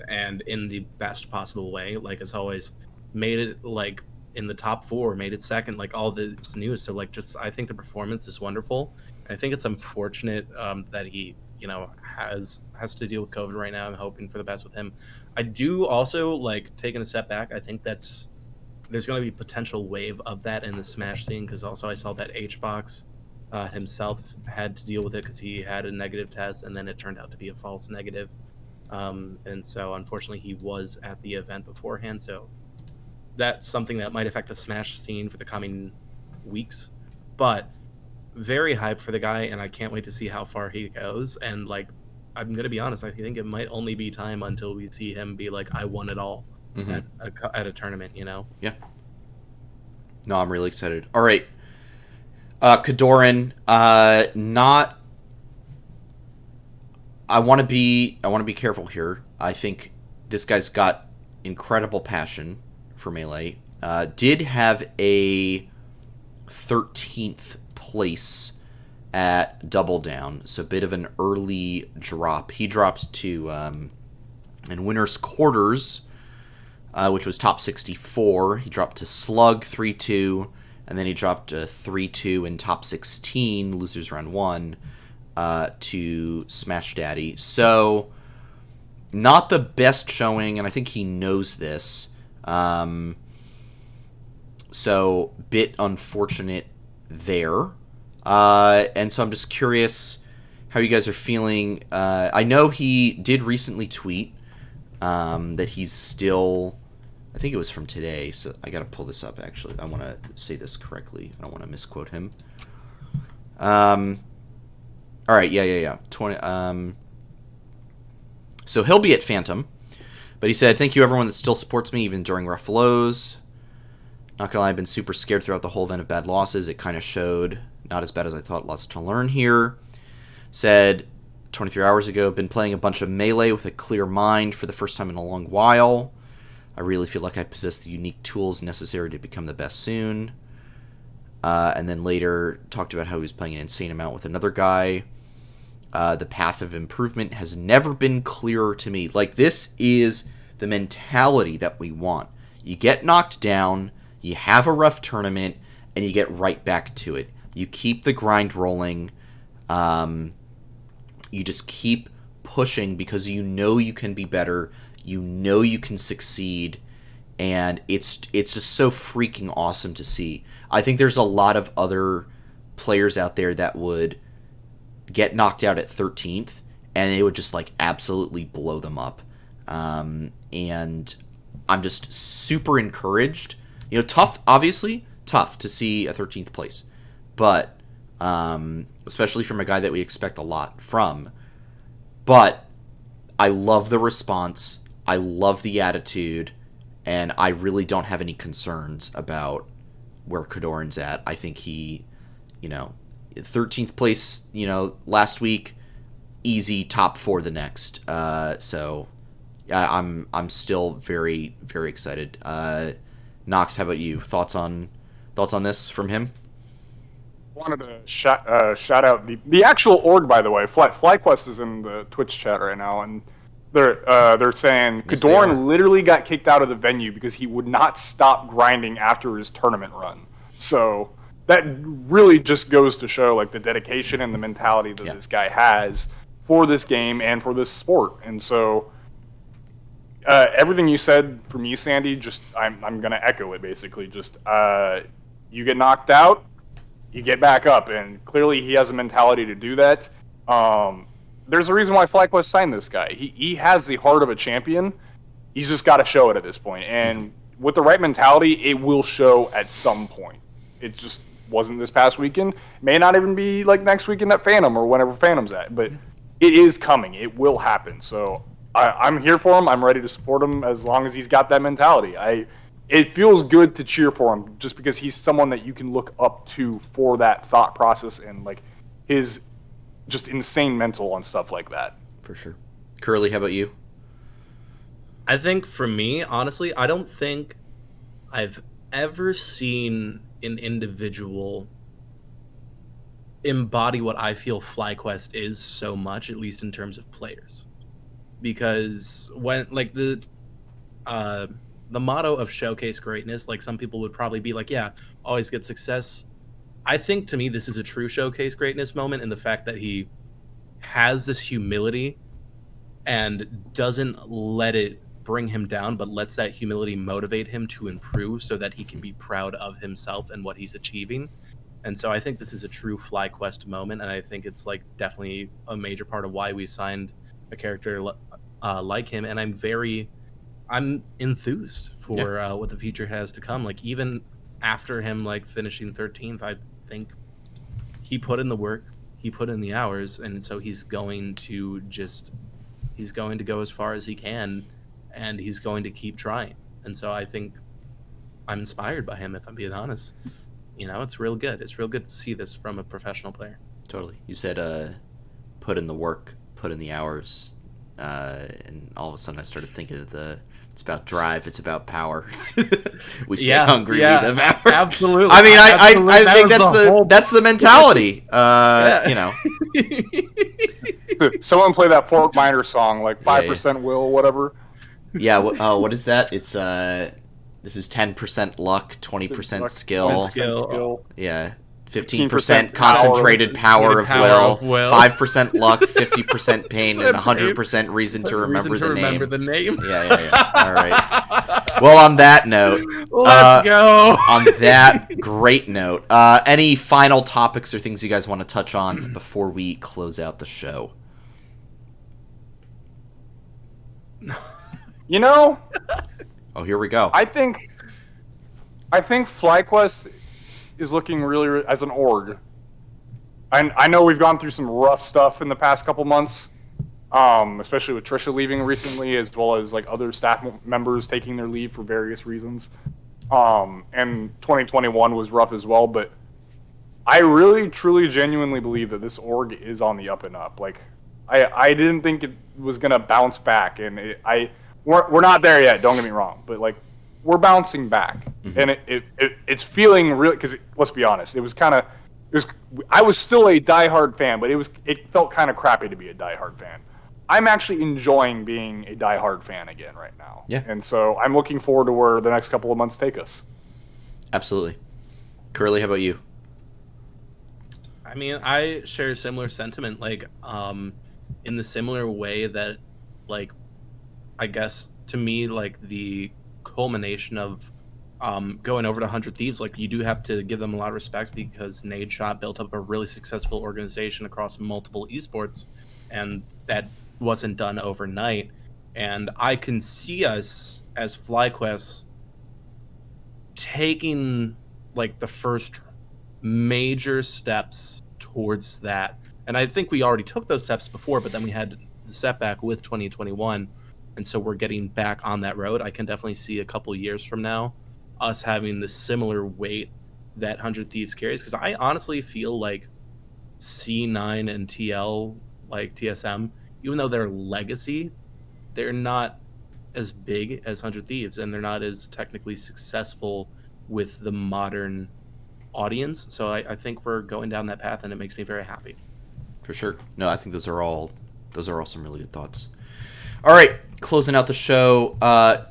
And in the best possible way. Like, as always, made it, like, in the top 4, made it second, like, all this news. So, like, just, I think the performance is wonderful. I think it's unfortunate that he, you know, has to deal with COVID right now. I'm hoping for the best with him. I do also, like, taking a step back, I think there's going to be potential wave of that in the Smash scene, because also I saw that HBox himself had to deal with it because he had a negative test, and then it turned out to be a false negative. And so, unfortunately, he was at the event beforehand, so that's something that might affect the Smash scene for the coming weeks. But very hyped for the guy, and I can't wait to see how far he goes. And, like, I'm going to be honest, I think it might only be time until we see him be like, I won it all. At a tournament, you know? Yeah. No, I'm really excited. All right. Kadoran, I want to be careful here. I think this guy's got incredible passion for Melee. Did have a 13th place at Double Down, so a bit of an early drop. He dropped to in winners quarters, which was top 64. He dropped to Slug 3-2, and then he dropped to 3-2 in top 16, losers round 1, to Smash Daddy. So, not the best showing, and I think he knows this. So, bit unfortunate there. And so I'm just curious how you guys are feeling. I know he did recently tweet that he's still, I think it was from today, so I gotta pull this up actually. I want to say this correctly. I don't want to misquote him. All right, yeah. 20. So he'll be at Phantom, but he said, "Thank you everyone that still supports me even during rough lows. Not gonna lie, I've been super scared throughout the whole event of bad losses. It kind of showed. Not as bad as I thought. Lots to learn here." Said 23 hours ago, been playing a bunch of Melee with a clear mind for the first time in a long while. I really feel like I possess the unique tools necessary to become the best soon. And then later talked about how he was playing an insane amount with another guy. The path of improvement has never been clearer to me. Like, this is the mentality that we want. You get knocked down, you have a rough tournament, and you get right back to it. You keep the grind rolling. You just keep pushing because you know you can be better. You know you can succeed. And it's just so freaking awesome to see. I think there's a lot of other players out there that would get knocked out at 13th, and it would just, like, absolutely blow them up. And I'm just super encouraged. You know, tough, obviously, tough to see a 13th place. But especially from a guy that we expect a lot from. But I love the response. I love the attitude. And I really don't have any concerns about where Kodorin's at. I think he, 13th place, last week, easy top 4 the next. So yeah, I'm still very, very excited. Knox, how about you? Thoughts on this from him? Wanted to shout out the actual org, by the way. FlyQuest is in the Twitch chat right now, and they're saying Yes, Kodorin literally got kicked out of the venue because he would not stop grinding after his tournament run. So that really just goes to show like the dedication and the mentality that this guy has for this game and for this sport. And so everything you said for me, Sandy, just I'm gonna echo it basically. Just you get knocked out, you get back up, and clearly he has a mentality to do that. There's a reason why FlyQuest signed this guy. He has the heart of a champion. He's just got to show it at this point. And with the right mentality, it will show at some point. It just wasn't this past weekend. May not even be like next weekend at Phantom or whenever Phantom's at. But it is coming. It will happen. So I'm here for him. I'm ready to support him as long as he's got that mentality. It feels good to cheer for him just because he's someone that you can look up to for that thought process and like his just insane mental on stuff like that. For sure. Curly, how about you? I think for me, honestly, I don't think I've ever seen an individual embody what I feel FlyQuest is so much, at least in terms of players. Because when like the motto of showcase greatness, like some people would probably be like, yeah, always get success. I think to me this is a true showcase greatness moment in the fact that he has this humility and doesn't let it bring him down, but lets that humility motivate him to improve so that he can be proud of himself and what he's achieving. And so I think this is a true FlyQuest moment, and I think it's like definitely a major part of why we signed a character like him. And I'm enthused for what the future has to come. Like even after him like finishing 13th, I think he put in the work, he put in the hours, and so he's going to go as far as he can, and he's going to keep trying. And so I think I'm inspired by him, if I'm being honest. It's real good. It's real good to see this from a professional player. Totally. You said put in the work, put in the hours, and all of a sudden I started thinking of it's about drive, it's about power. We stay hungry, we devour. Absolutely. I mean, I think that's the mentality. Someone play that Fort Minor song, like 5% will, whatever. Yeah. What is that? It's this is 10% luck, 20% skill. Yeah. 15% concentrated power of will, 5% luck, 50% pain, and 100% reason to remember the name. Yeah. All right. Well, on that note, let's go. On that great note, any final topics or things you guys want to touch on before we close out the show? Oh, here we go. I think FlyQuest is looking really, as an org. I know we've gone through some rough stuff in the past couple months, especially with Trisha leaving recently, as well as like other staff members taking their leave for various reasons. And 2021 was rough as well, but I really, truly, genuinely believe that this org is on the up and up. Like, I didn't think it was gonna bounce back, and we're not there yet. Don't get me wrong, but like, we're bouncing back, and it's feeling real. Because let's be honest, I was still a diehard fan, but it felt kind of crappy to be a diehard fan. I'm actually enjoying being a diehard fan again right now. Yeah. And so I'm looking forward to where the next couple of months take us. Absolutely. Curly, how about you? I mean, I share a similar sentiment, like, in the similar way that, like, I guess to me, like the culmination of going over to 100 Thieves, like you do have to give them a lot of respect because Nadeshot built up a really successful organization across multiple esports, and that wasn't done overnight. And I can see us as FlyQuest taking like the first major steps towards that. And I think we already took those steps before, but then we had the setback with 2021. And so we're getting back on that road. I can definitely see a couple years from now us having the similar weight that 100 Thieves carries. Because I honestly feel like C9 and TL, like TSM, even though they're legacy, they're not as big as 100 Thieves, and they're not as technically successful with the modern audience. So I think we're going down that path, and it makes me very happy. For sure. No, I think those are all some really good thoughts. All right, closing out the show,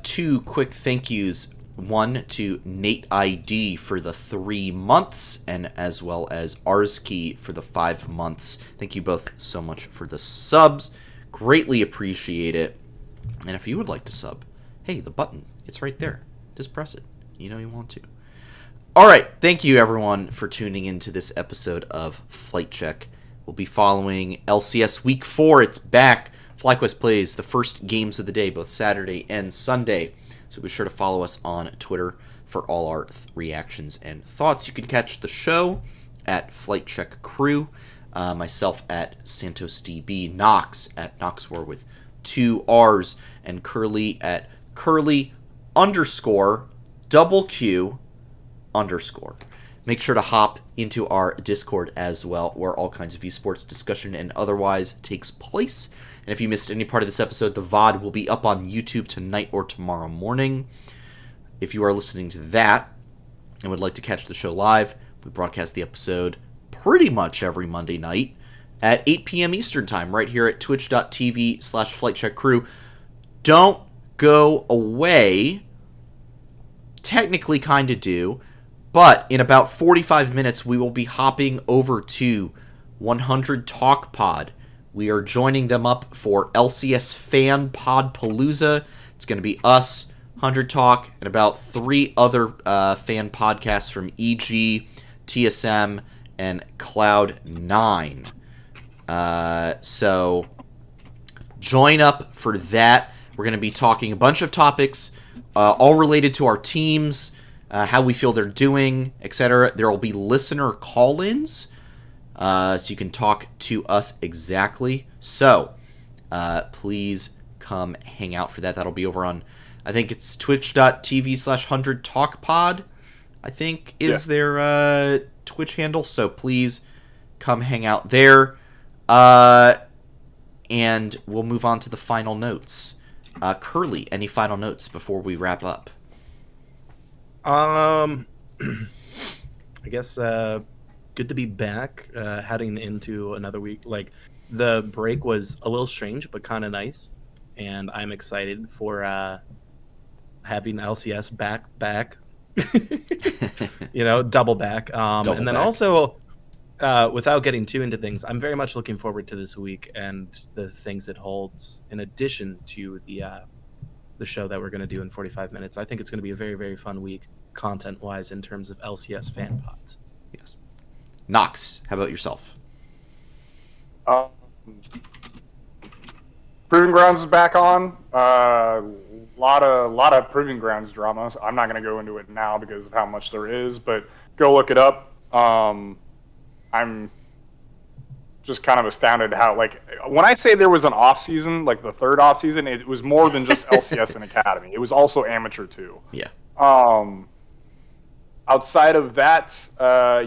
2 quick thank yous. One to Nate ID for the 3 months, and as well as Arskey for the 5 months. Thank you both so much for the subs. Greatly appreciate it. And if you would like to sub, hey, the button, it's right there. Just press it. You know you want to. All right, thank you everyone for tuning into this episode of Flight Check. We'll be following LCS Week 4. It's back. FlyQuest plays the first games of the day, both Saturday and Sunday. So be sure to follow us on Twitter for all our reactions and thoughts. You can catch the show at Flight Check Crew, myself at SantosDB, Nox at Noxwar with 2 R's, and Curly at Curly_QQ_. Make sure to hop into our Discord as well, where all kinds of esports discussion and otherwise takes place. And if you missed any part of this episode, the VOD will be up on YouTube tonight or tomorrow morning. If you are listening to that and would like to catch the show live, we broadcast the episode pretty much every Monday night at 8 p.m. Eastern Time, right here at twitch.tv/FlightCheckCrew. Don't go away. Technically kind of do. But in about 45 minutes, we will be hopping over to 100 Talk Pod. We are joining them up for LCS Fan Pod Palooza. It's going to be us, 100 Talk, and about 3 other fan podcasts from EG, TSM, and Cloud9. So join up for that. We're going to be talking a bunch of topics, all related to our teams, how we feel they're doing, etc. There will be listener call-ins, so you can talk to us exactly. So please come hang out for that. That'll be over on, I think it's twitch.tv/100talkpod, I think is their Twitch handle. So please come hang out there. And we'll move on to the final notes. Curly, any final notes before we wrap up? I guess good to be back, heading into another week. Like, the break was a little strange, but kind of nice, and I'm excited for having LCS back. Double back. And then also, without getting too into things, I'm very much looking forward to this week and the things it holds, in addition to the show that we're going to do in 45 minutes. I think it's going to be a very, very fun week, content-wise, in terms of LCS fan pods. Yes. Nox, how about yourself? Proving Grounds is back on. Lot of Proving Grounds drama. I'm not going to go into it now because of how much there is, but go look it up. I'm just kind of astounded how, like, when I say there was an off season, like the third off season, it was more than just LCS and Academy. It was also amateur too. Yeah. Outside of that,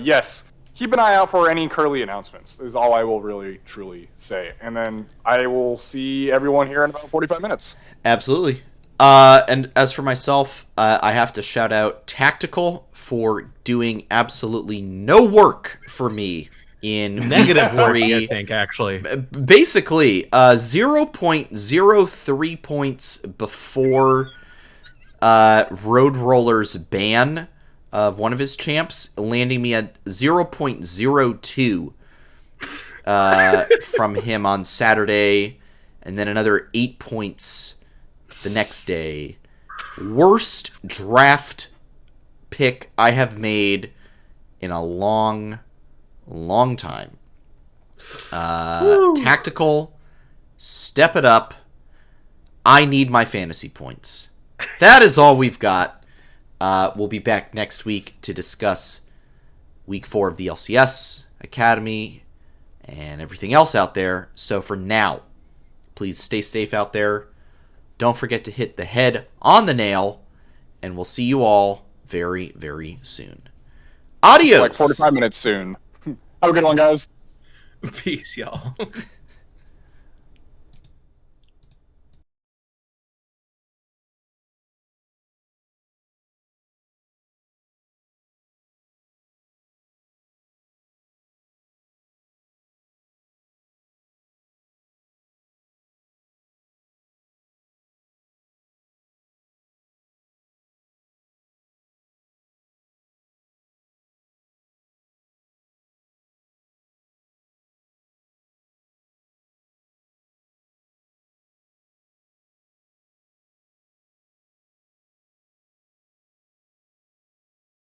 yes, keep an eye out for any Curly announcements. Is all I will really truly say. And then I will see everyone here in about 45 minutes. Absolutely. And as for myself, I have to shout out Tactical for doing absolutely no work for me in Negative week 3. I think, actually. Basically, 0.03 points before Road Roller's ban of one of his champs, landing me at 0.02 from him on Saturday, and then another 8 points the next day. Worst draft pick I have made in a long time. Tactical, step it up. I need my fantasy points. That is all we've got. We'll be back next week to discuss Week 4 of the LCS, Academy, and everything else out there. So for now, please stay safe out there. Don't forget to hit the head on the nail, and we'll see you all very, very soon. Adios! Like 45 minutes soon. Have a good one, guys. Peace, y'all.